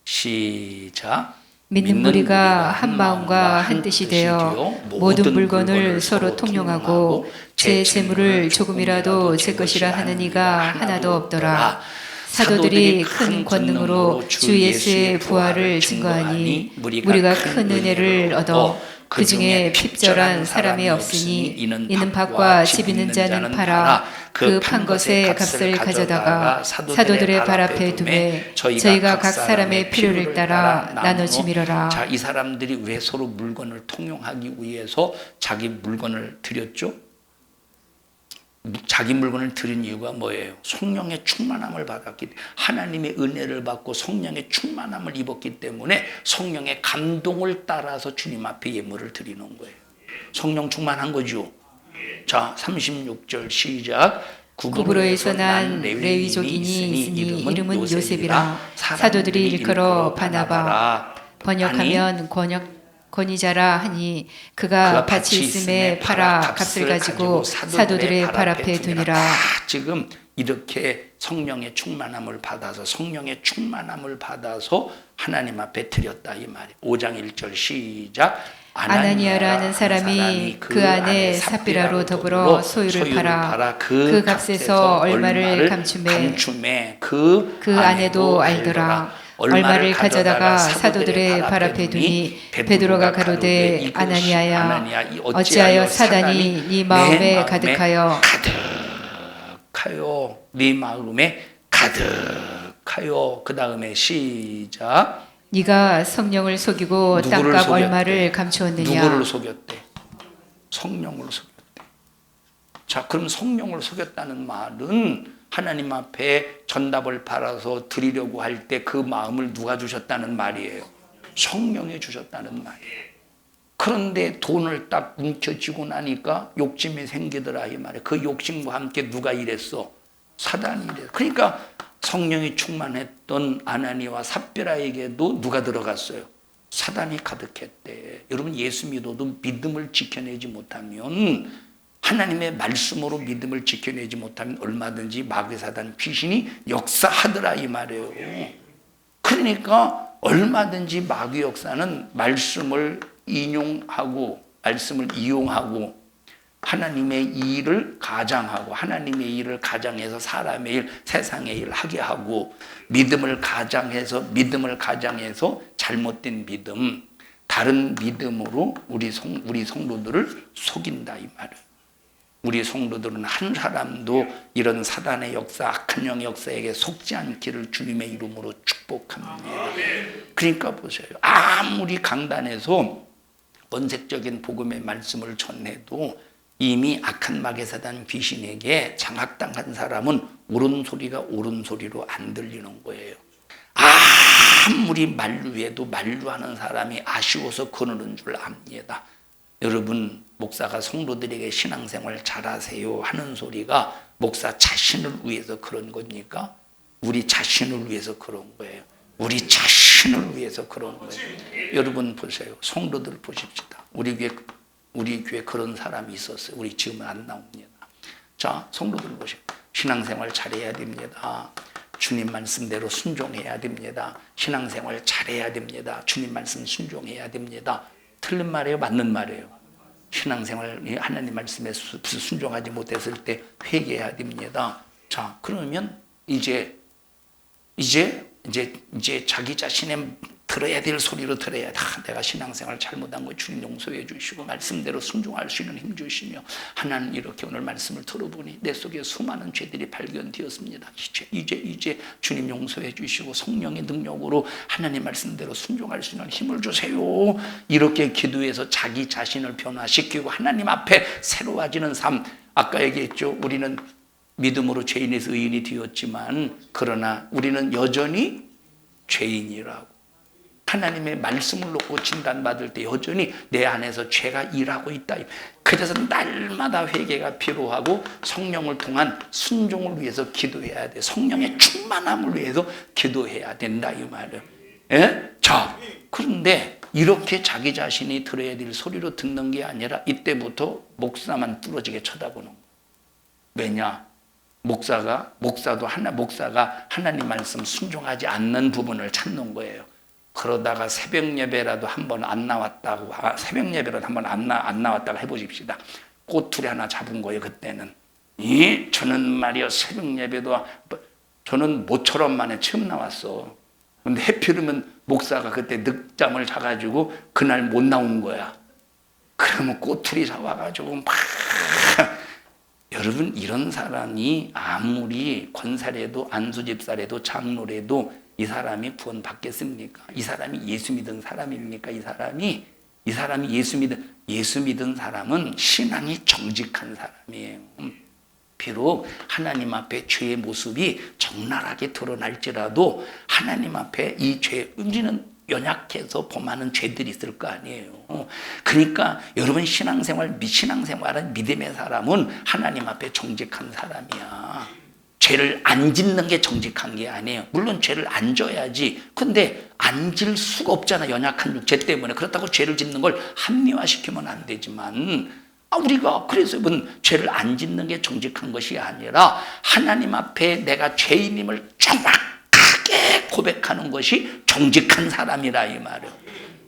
시작. 믿는 무리가 한 마음과 한 뜻이 되어 모든 물건을 서로 통용하고 제 재물을 조금이라도 제 것이라 하는 이가 하나도 없더라. 사도들이 큰 권능으로 주 예수의 부활을 증거하니 무리가 큰 은혜를 얻어 그 중에 핍절한 사람이 없으니 이는 밭과 집 있는 자는 팔아 그 판 것의 값을 가져다가 사도들의 발 앞에 두매 저희가 각 사람의 필요를 따라 나눠 주미러라. 자, 이 사람들이 왜 서로 물건을 통용하기 위해서 자기 물건을 드렸죠? 자기 물건을 드린 이유가 뭐예요? 성령의 충만함을 받았기 때문에, 하나님의 은혜를 받고 성령의 충만함을 입었기 때문에 성령의 감동을 따라서 주님 앞에 예물을 드리는 거예요. 성령 충만한 거죠. 자, 36절 시작. 구브로에서 난 레위족인이 있으니 이름은 요셉이라. 사도들이 일컬어 바나바, 번역하면 권위자라 하니 그가 밭이 있음에 팔아 값을 가지고 사도들의 발 앞에 두니라. 지금 이렇게 성령의 충만함을 받아서 하나님 앞에 드렸다 이 말이에요. 5장 1절 시작. 아나니아라는 사람이 그 안에 삽비라로 더불어 소유를 팔아 그 값에서 얼마를 감춤해 그 안에도 알더라. 얼마를 가져다가 사도들의 발 앞에 두니 베드로가 가로되 아나니아야 어찌하여 사단이 네 마음에 가득하여 네 마음에 가득하여. 그 다음에 시작. 네가 성령을 속이고 땅값 얼마를 감추었느냐. 누구를 속였대? 성령을 속였대. 자, 그럼 성령을 속였다는 말은 하나님 앞에 전답을 받아서 드리려고 할 때 그 마음을 누가 주셨다는 말이에요? 성령이 주셨다는 말이에요. 그런데 돈을 딱 움켜쥐고 나니까 욕심이 생기더라 이 말이에요. 그 욕심과 함께 누가 일했어? 사단이 일했어. 그러니까 성령이 충만했던 아나니와 삽비라에게도 누가 들어갔어요? 사단이 가득했대. 여러분, 예수 믿어도 믿음을 지켜내지 못하면, 하나님의 말씀으로 믿음을 지켜내지 못하면 얼마든지 마귀 사단 귀신이 역사하더라 이 말이에요. 그러니까 얼마든지 마귀 역사는 말씀을 인용하고 말씀을 이용하고 하나님의 일을 가장해서 사람의 일, 세상의 일을 하게 하고, 믿음을 가장해서 잘못된 믿음, 다른 믿음으로 우리 성도들을 속인다 이 말이에요. 우리 성도들은 한 사람도 이런 사단의 역사, 악한 영의 역사에게 속지 않기를 주님의 이름으로 축복합니다. 그러니까 보세요. 아무리 강단에서 원색적인 복음의 말씀을 전해도 이미 악한 마귀 사단 귀신에게 장악당한 사람은 옳은 소리가 옳은 소리로 안 들리는 거예요. 아무리 만류해도 만류하는 사람이 아쉬워서 그러는 줄 압니다. 여러분, 목사가 성도들에게 신앙생활 잘하세요 하는 소리가 목사 자신을 위해서 그런 겁니까? 우리 자신을 위해서 그런 거예요. 우리 자신을 위해서 그런 거예요. 여러분 보세요. 성도들 보십시다. 우리 교회 그런 사람이 있었어요. 우리 지금은 안 나옵니다. 자, 성도들 보세요. 신앙생활 잘해야 됩니다. 주님 말씀대로 순종해야 됩니다. 신앙생활 잘해야 됩니다. 주님 말씀 순종해야 됩니다. 틀린 말이에요? 맞는 말이에요? 신앙생활 하나님 말씀에 순종하지 못했을 때 회개해야 됩니다. 자, 그러면 이제 자기 자신의 들어야 될 소리로 들어야 돼. 내가 신앙생활 잘못한 거 주님 용서해 주시고 말씀대로 순종할 수 있는 힘 주시며, 하나님 이렇게 오늘 말씀을 들어보니 내 속에 수많은 죄들이 발견되었습니다. 이제 주님 용서해 주시고 성령의 능력으로 하나님 말씀대로 순종할 수 있는 힘을 주세요. 이렇게 기도해서 자기 자신을 변화시키고 하나님 앞에 새로워지는 삶. 아까 얘기했죠. 우리는 믿음으로 죄인에서 의인이 되었지만 그러나 우리는 여전히 죄인이라고. 하나님의 말씀을 놓고 진단받을 때 여전히 내 안에서 죄가 일하고 있다. 그래서 날마다 회개가 필요하고 성령을 통한 순종을 위해서 기도해야 돼. 성령의 충만함을 위해서 기도해야 된다 이 말이에요. 예? 자, 그런데 이렇게 자기 자신이 들어야 될 소리로 듣는 게 아니라 이때부터 목사만 부러지게 쳐다보는 거예요. 왜냐? 목사가 하나님 말씀 순종하지 않는 부분을 찾는 거예요. 그러다가 새벽 예배라도 한번 안 나왔다고 해보십시다. 꼬투리 하나 잡은 거예요. 그때는 저는 말이요 새벽 예배도 저는 모처럼 만에 처음 나왔어. 근데 해피르면 목사가 그때 늦잠을 자가지고 그날 못 나온 거야. 그러면 꼬투리 잡아가지고 막 여러분, 이런 사람이 아무리 권사래도 안수집사래도 장로래도 이 사람이 구원 받겠습니까? 이 사람이 예수 믿은 사람입니까? 이 사람이 예수 믿은 사람은 신앙이 정직한 사람이에요. 비록 하나님 앞에 죄의 모습이 적나라하게 드러날지라도 하나님 앞에 이 죄, 우리는 연약해서 범하는 죄들이 있을 거 아니에요. 그러니까 여러분, 신앙생활은 믿음의 사람은 하나님 앞에 정직한 사람이야. 죄를 안 짓는 게 정직한 게 아니에요. 물론 죄를 안 져야지. 근데 안 질 수가 없잖아. 연약한 육체 때문에. 그렇다고 죄를 짓는 걸 합리화시키면 안 되지만 우리가 그래서 죄를 안 짓는 게 정직한 것이 아니라 하나님 앞에 내가 죄인임을 정확하게 고백하는 것이 정직한 사람이라 이 말이에요.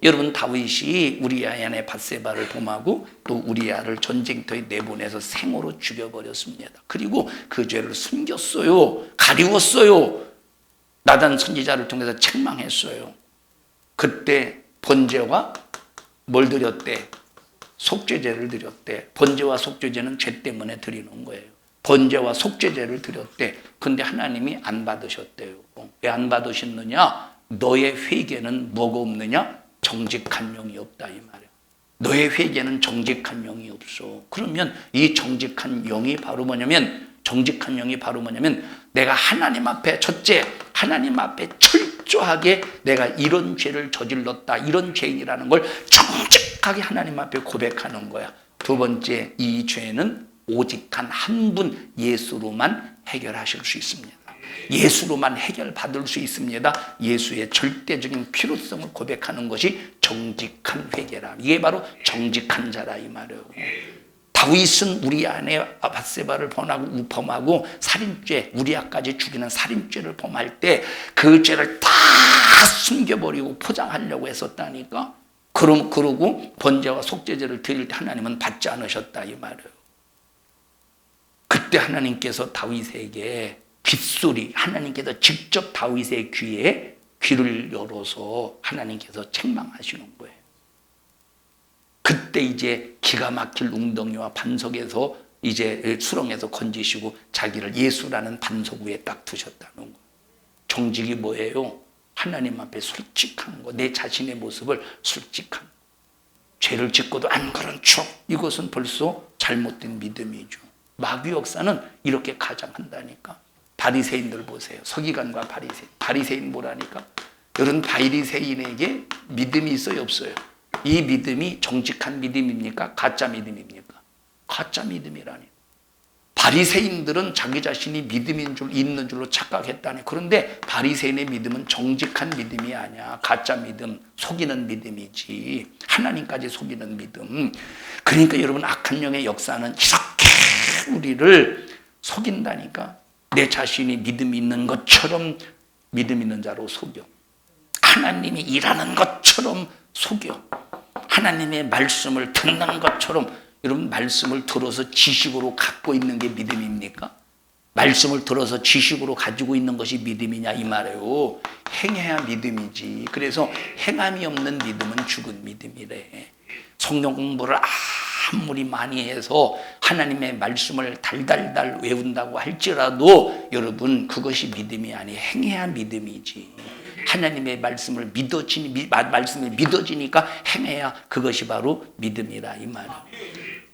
여러분, 다윗이 우리아의 아내 밧세바를 범하고 또 우리아를 전쟁터에 내보내서 생으로 죽여버렸습니다. 그리고 그 죄를 숨겼어요. 가리웠어요. 나단 선지자를 통해서 책망했어요. 그때 번제와 뭘 드렸대? 속죄제를 드렸대. 번제와 속죄제는 죄 때문에 드리는 거예요. 번제와 속죄제를 드렸대. 근데 하나님이 안 받으셨대요. 왜 안 받으셨느냐? 너의 회개는 뭐가 없느냐? 정직한 영이 없다 이 말이야. 너의 회개는 정직한 영이 없어. 그러면 이 정직한 영이 바로 뭐냐면, 정직한 영이 바로 뭐냐면, 내가 하나님 앞에, 첫째, 하나님 앞에 철저하게 내가 이런 죄를 저질렀다, 이런 죄인이라는 걸 정직하게 하나님 앞에 고백하는 거야. 두 번째, 이 죄는 오직 단 한 분 예수로만 해결하실 수 있습니다. 예수로만 해결받을 수 있습니다. 예수의 절대적인 필요성을 고백하는 것이 정직한 회개라. 이게 바로 정직한 자라 이 말이에요. 다윗은 우리아 아내 밧세바를 범하고 살인죄, 우리아까지 죽이는 살인죄를 범할 때 그 죄를 다 숨겨버리고 포장하려고 했었다니까. 그러고 번제와 속죄제를 드릴 때 하나님은 받지 않으셨다 이 말이에요. 그때 하나님께서 다윗에게 귓소리, 하나님께서 직접 다윗의 귀에 귀를 열어서 하나님께서 책망하시는 거예요. 그때 이제 기가 막힐 웅덩이와 반석에서 이제 수렁에서 건지시고 자기를 예수라는 반석 위에 딱 두셨다는 거예요. 정직이 뭐예요? 하나님 앞에 솔직한 거, 내 자신의 모습을 솔직한 거. 죄를 짓고도 안 그런 척, 이것은 벌써 잘못된 믿음이죠. 마귀 역사는 이렇게 가장한다니까. 바리새인들 보세요. 서기관과 바리새인. 바리새인 뭐라니까? 여러분, 바리새인에게 믿음이 있어요, 없어요? 이 믿음이 정직한 믿음입니까? 가짜 믿음입니까? 가짜 믿음이라니. 바리새인들은 자기 자신이 믿음인 줄, 있는 줄로 착각했다니. 그런데 바리새인의 믿음은 정직한 믿음이 아니야. 가짜 믿음, 속이는 믿음이지. 하나님까지 속이는 믿음. 그러니까 여러분, 악한 영의 역사는 이렇게 우리를 속인다니까. 내 자신이 믿음 있는 것처럼 믿음 있는 자로 속여. 하나님이 일하는 것처럼 속여. 하나님의 말씀을 듣는 것처럼. 여러분, 말씀을 들어서 지식으로 갖고 있는 게 믿음입니까? 말씀을 들어서 지식으로 가지고 있는 것이 믿음이냐 이 말이에요. 행해야 믿음이지. 그래서 행함이 없는 믿음은 죽은 믿음이래. 성경 공부를 아무리 많이 해서 하나님의 말씀을 달달달 외운다고 할지라도 여러분, 그것이 믿음이 아니, 행해야 믿음이지. 하나님의 말씀을 말씀이 믿어지니까 행해야 그것이 바로 믿음이라 이 말이에요.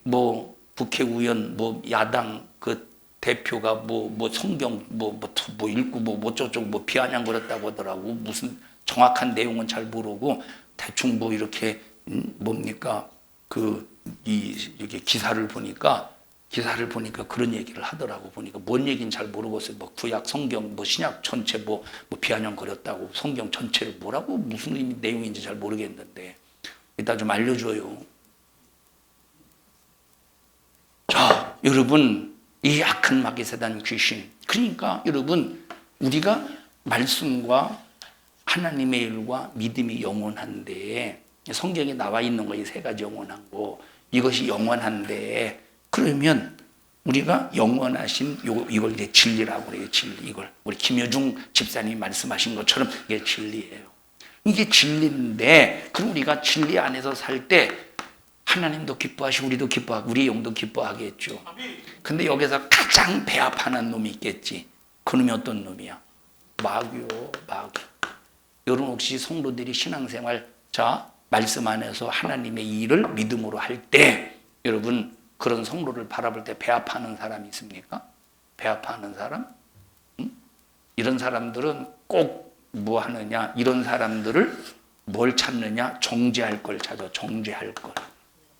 뭐 국회의원, 뭐 야당 그 대표가 뭐 성경 뭐 읽고 뭐 어쩌고 비아냥거렸다고 하더라고. 무슨 정확한 내용은 잘 모르고 대충 뭐 이렇게 뭡니까 이게 기사를 보니까 그런 얘기를 하더라고. 보니까 뭔 얘기인지 잘 모르겠어요. 뭐 구약 성경, 뭐 신약 전체 뭐 비아냥거렸다고. 성경 전체를 뭐라고 무슨 내용인지 잘 모르겠는데 이따 좀 알려줘요. 자, 여러분, 이 악한 마귀사단 귀신. 그러니까 여러분, 우리가 말씀과 하나님의 일과 믿음이 영원한데, 성경에 나와 있는 거 이 세 가지 영원한 거, 이것이 영원한데, 그러면 우리가 영원하신 이걸 이제 진리라고 그래요. 진리. 이걸 우리 김여중 집사님이 말씀하신 것처럼 이게 진리예요. 이게 진리인데, 그럼 우리가 진리 안에서 살 때 하나님도 기뻐하시고 우리도 기뻐하고 우리 영도 기뻐하겠죠. 근데 여기서 가장 배합하는 놈이 있겠지. 그 놈이 어떤 놈이야? 마귀요, 마귀. 여러분, 혹시 성도들이 신앙생활, 자, 말씀 안에서 하나님의 일을 믿음으로 할 때 여러분, 그런 성도를 바라볼 때 배합하는 사람이 있습니까? 배합하는 사람? 응? 이런 사람들은 꼭 뭐 하느냐? 이런 사람들을 뭘 찾느냐? 정죄할 걸 찾아. 정죄할 걸.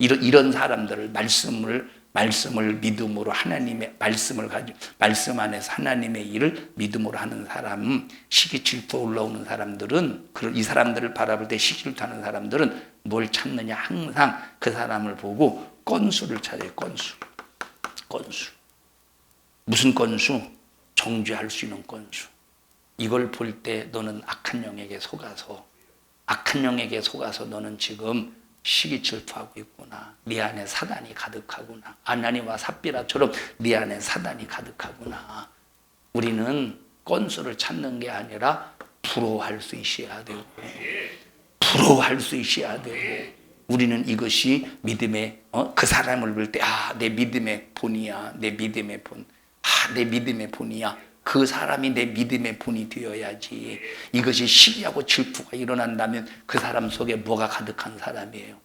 이런 사람들을, 말씀을 말씀을 믿음으로 하나님의 말씀을 가지고 말씀 안에서 하나님의 일을 믿음으로 하는 사람, 시기 질투 올라오는 사람들은 이 사람들을 바라볼 때 시기 질투하는 사람들은 뭘 찾느냐? 항상 그 사람을 보고 건수를 찾아요. 건수. 무슨 건수? 정죄할 수 있는 건수. 이걸 볼 때 너는 악한 영에게 속아서 너는 지금 시기 질투하고 있구나. 네 안에 사단이 가득하구나. 아나니와 삽비라처럼 네 안에 사단이 가득하구나. 우리는 건수를 찾는 게 아니라 부러워할 수 있어야 되고, 우리는 이것이 믿음의 그 사람을 볼 때 내 믿음의 본이야. 내 믿음의 본이야. 그 사람이 내 믿음의 본이 되어야지. 이것이 시기하고 질투가 일어난다면 그 사람 속에 뭐가 가득한 사람이에요?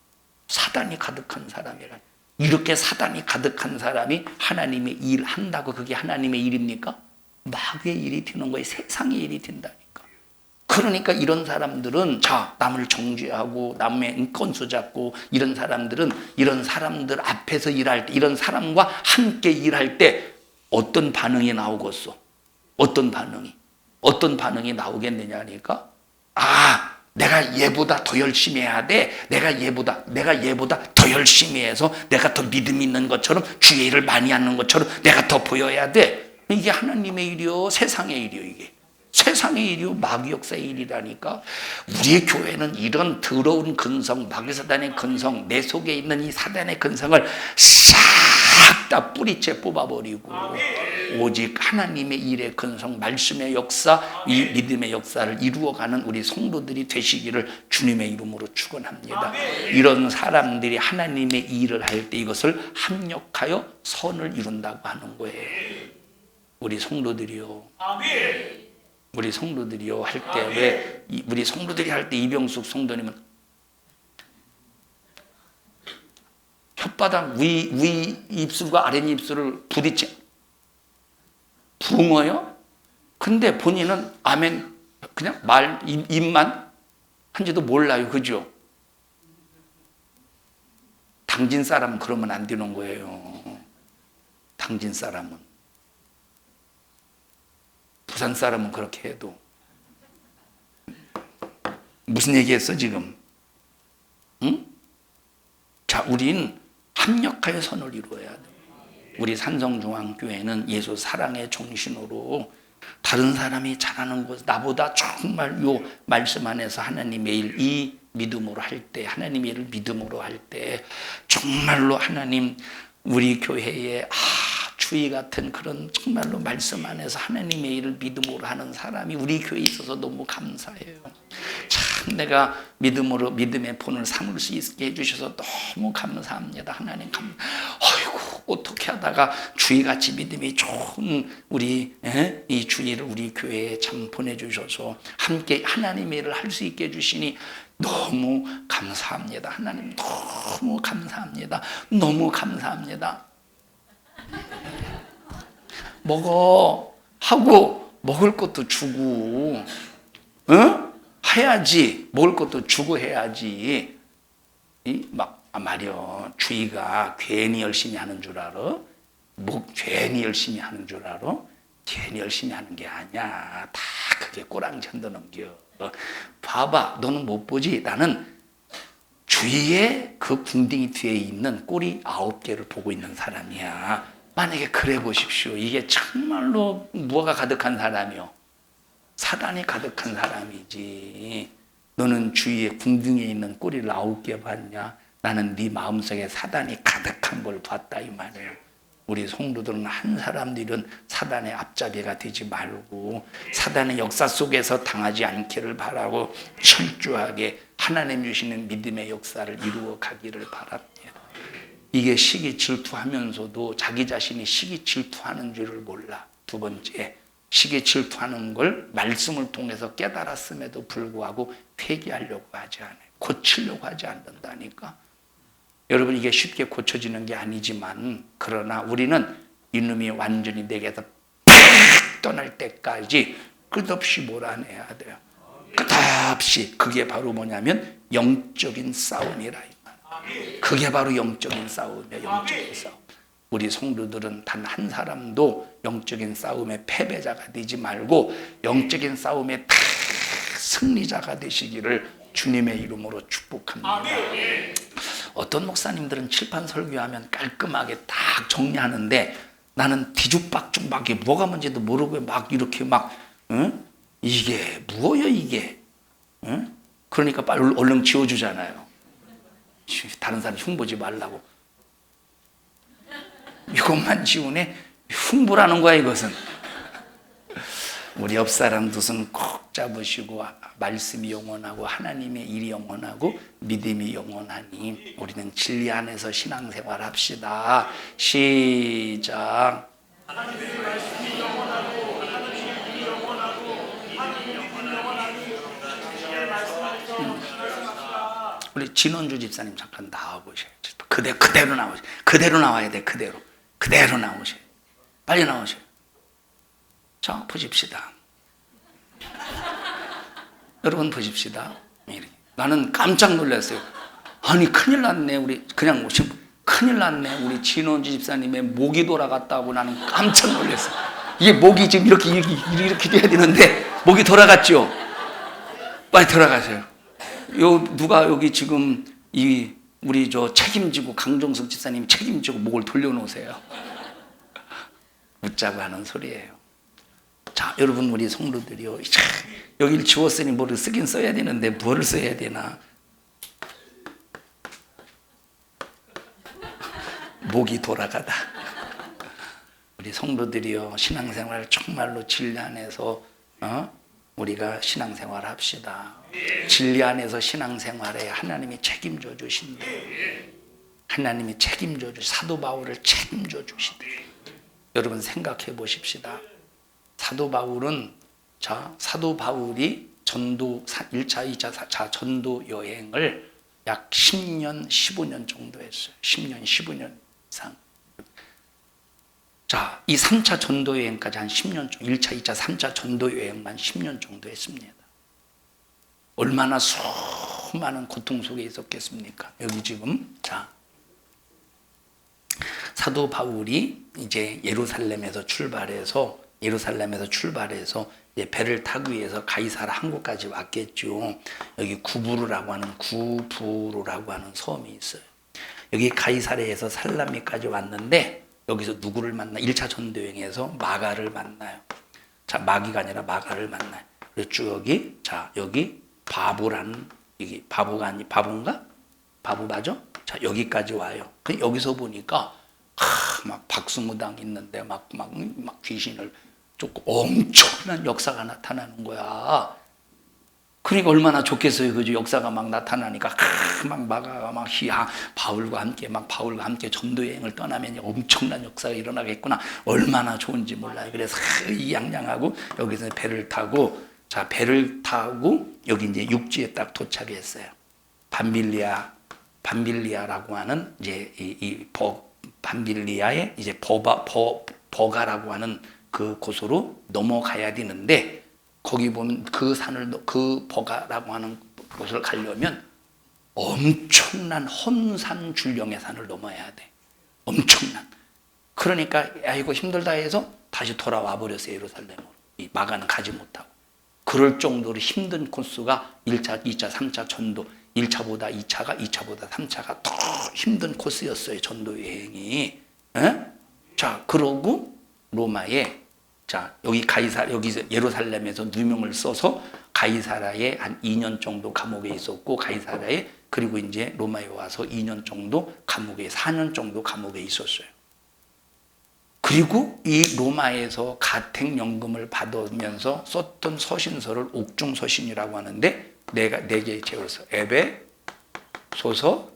사단이 가득한 사람이라. 이렇게 사단이 가득한 사람이 하나님의 일 한다고 그게 하나님의 일입니까? 마귀의 일이 되는 거예요. 세상의 일이 된다니까. 그러니까 이런 사람들은 남을 정죄하고 남의 건수 잡고 이런 사람들은 이런 사람들 앞에서 일할 때, 이런 사람과 함께 일할 때 어떤 반응이 나오겠어? 어떤 반응이 나오겠느냐니까? 내가 얘보다 더 열심히 해야 돼. 내가 얘보다 더 열심히 해서 내가 더 믿음 있는 것처럼 주의 일을 많이 하는 것처럼 내가 더 보여야 돼. 이게 하나님의 일이요, 세상의 일이요. 이게 세상의 일이요, 마귀 역사의 일이라니까. 우리의 교회는 이런 더러운 근성, 마귀 사단의 근성, 내 속에 있는 이 사단의 근성을 싹 다 뿌리채 뽑아버리고 오직 하나님의 일의 근성, 말씀의 역사, 이 믿음의 역사를 이루어가는 우리 성도들이 되시기를 주님의 이름으로 축원합니다. 이런 사람들이 하나님의 일을 할 때 이것을 합력하여 선을 이룬다고 하는 거예요. 우리 성도들이요 할 때 왜 우리 성도들이 할 때 이병숙 성도님은 혓바닥 위 입술과 아래 입술을 부딪혀 붕어요? 근데 본인은 아멘 그냥 입만 한지도 몰라요. 그죠? 당진 사람은 그러면 안 되는 거예요. 당진 사람은. 부산 사람은 그렇게 해도. 무슨 얘기했어 지금? 응? 자, 우린 합력하여 선을 이루어야 돼. 우리 산성중앙교회는 예수 사랑의 정신으로 다른 사람이 잘하는 것, 나보다 정말 요 말씀 안에서 하나님의 일, 이 믿음으로 할 때, 하나님의 일을 믿음으로 할 때, 정말로 하나님, 우리 교회에 주의 같은 그런 정말로 말씀 안에서 하나님의 일을 믿음으로 하는 사람이 우리 교회에 있어서 너무 감사해요. 참 내가 믿음의 본을 삼을 수 있게 해주셔서 너무 감사합니다. 하나님 아이고 어떻게 하다가 주의같이 믿음이 좋은 우리 이 주의를 우리 교회에 참 보내주셔서 함께 하나님의 일을 할 수 있게 해주시니 너무 감사합니다. 하나님 너무 감사합니다. 너무 감사합니다. 먹어 하고 먹을 것도 주고 해야지. 먹을 것도 주고 해야지. 말이야 주의가 괜히 열심히 하는 줄 알아? 괜히 열심히 하는 줄 알아? 괜히 열심히 하는 게 아니야. 다 그게 꼬랑지 흔드는겨. 봐봐 너는 못 보지. 나는 주위에 그 궁둥이 뒤에 있는 꼬리 9개를 보고 있는 사람이야. 만약에 그래 보십시오. 이게 정말로 무엇가 가득한 사람이요? 사단이 가득한 사람이지. 너는 주위에 궁둥이에 있는 꼬리를 9개 봤냐? 나는 네 마음속에 사단이 가득한 걸 봤다 이 말이에요. 우리 성도들은 한 사람들은 사단의 앞잡이가 되지 말고 사단의 역사 속에서 당하지 않기를 바라고 철저하게 하나님 주시는 믿음의 역사를 이루어 가기를 바랍니다. 이게 시기 질투하면서도 자기 자신이 시기 질투하는 줄을 몰라. 두 번째, 시기 질투하는 걸 말씀을 통해서 깨달았음에도 불구하고 회개하려고 하지 않아요. 고치려고 하지 않는다니까. 여러분 이게 쉽게 고쳐지는 게 아니지만 그러나 우리는 이놈이 완전히 내게서 팍 떠날 때까지 끝없이 몰아내야 돼요. 끝없이. 그게 바로 뭐냐면 영적인 싸움이라. 그게 바로 영적인 싸움이에요. 영적인 싸움. 우리 성도들은 단 한 사람도 영적인 싸움의 패배자가 되지 말고 영적인 싸움의 다 승리자가 되시기를 주님의 이름으로 축복합니다. 어떤 목사님들은 칠판 설교하면 깔끔하게 딱 정리하는데 나는 뒤죽박죽 막 이게 뭐가 뭔지도 모르고 막 이렇게 막 응? 이게 뭐예요 이게? 응? 그러니까 빨리 얼른 지워주잖아요. 다른 사람 흉보지 말라고. 이것만 지우네? 흉보라는 거야 이것은. 우리 옆 사람 두 손 꼭 잡으시고 말씀이 영원하고 하나님의 일이 영원하고 믿음이 영원하니 우리는 진리 안에서 신앙생활 합시다. 시작. 하나님의 말씀이 영원하고 하나님의 일이 영원하고 하나님의 믿음이 영원하니 진리의 말씀 안에서 신앙생활. 우리 진원주 집사님 잠깐 나와보셔요. 그대로 나오셔요. 그대로 나와야 돼. 그대로 나오셔요. 빨리 나오셔요. 자, 보십시다. 여러분 보십시다. 나는 깜짝 놀랐어요. 아니 큰일 났네. 우리 그냥 오신 큰일 났네. 우리 진원주 집사님의 목이 돌아갔다고 나는 깜짝 놀랐어요. 이게 목이 지금 이렇게 돼야 되는데 목이 돌아갔죠. 빨리 돌아가세요. 누가 여기 지금 우리 책임지고 강정숙 집사님 책임지고 목을 돌려놓으세요. 웃자고 하는 소리예요. 자, 여러분 우리 성도들이요. 여기를 지웠으니 뭐를 쓰긴 써야 되는데 뭐를 써야 되나? 목이 돌아가다. 우리 성도들이요. 신앙생활 정말로 진리 안에서 우리가 신앙생활 합시다. 진리 안에서 신앙생활에 하나님이 책임져 주신다. 하나님이 책임져 사도 바울을 책임져 주신다. 여러분 생각해 보십시다. 사도 바울이 전도 1차, 2차, 4차 전도 여행을 약 10년, 15년 정도 했어요. 10년, 15년 이상. 자, 이 3차 전도 여행까지 한 10년 정도, 1차, 2차, 3차 전도 여행만 10년 정도 했습니다. 얼마나 수많은 고통 속에 있었겠습니까? 여기 지금 사도 바울이 이제 예루살렘에서 출발해서 이제 배를 타기 위해서 가이사라 항구까지 왔겠죠. 여기 구부로라고 하는 섬이 있어요. 여기 가이사랴에서 살라미까지 왔는데 여기서 누구를 만나? 1차 전도여행에서 마가를 만나요. 자, 마귀가 아니라 마가를 만나요. 그래서 쭉 여기 바보라는 이게 바본가? 바보 맞아? 자, 여기까지 와요. 여기서 보니까 막 박수무당 있는데 막 귀신을 쫓고 엄청난 역사가 나타나는 거야. 그러니까 얼마나 좋겠어요. 그죠? 역사가 막 나타나니까 막 마가가 막 바울과 함께 전도 여행을 떠나면 엄청난 역사가 일어나겠구나. 얼마나 좋은지 몰라요. 그래서 양양하고 여기서 배를 타고 여기 이제 육지에 딱 도착했어요. 밤빌리아라고 하는 이제 밤빌리아의 이제 버가라고 하는 그 곳으로 넘어가야 되는데 거기 보면 그 버가라고 하는 곳을 가려면 엄청난 헌산줄령의 산을 넘어야 돼. 엄청난. 그러니까 이거 힘들다 해서 다시 돌아와 버렸어요. 예루살렘으로. 이 마가는 가지 못하고. 그럴 정도로 힘든 코스가 1차, 2차, 3차 전도 1차보다 2차가 2차보다 3차가 더 힘든 코스였어요. 전도 여행이. 자, 그러고 로마에 여기 예루살렘에서 누명을 써서 가이사라에 한 2년 정도 감옥에 있었고 가이사라에 그리고 이제 로마에 와서 2년 정도 4년 정도 감옥에 있었어요. 그리고 이 로마에서 가택연금을 받으면서 썼던 서신서를 옥중서신이라고 하는데 네 개의 책을 써. 에베소서,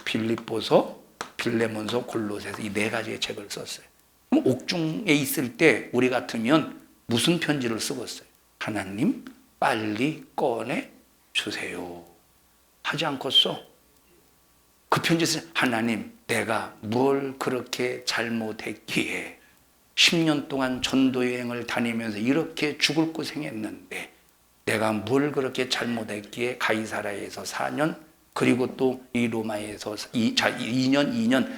빌립보서, 빌레몬서, 골로새서 이 4가지의 책을 썼어요. 그럼 옥중에 있을 때 우리 같으면 무슨 편지를 쓰겠어요? 하나님 빨리 꺼내 주세요. 하지 않겠어? 그 편지 쓰 하나님 내가 뭘 그렇게 잘못했기에 10년 동안 전도여행을 다니면서 이렇게 죽을 고생했는데 내가 뭘 그렇게 잘못했기에 가이사라에서 4년 그리고 또 이 로마에서 2년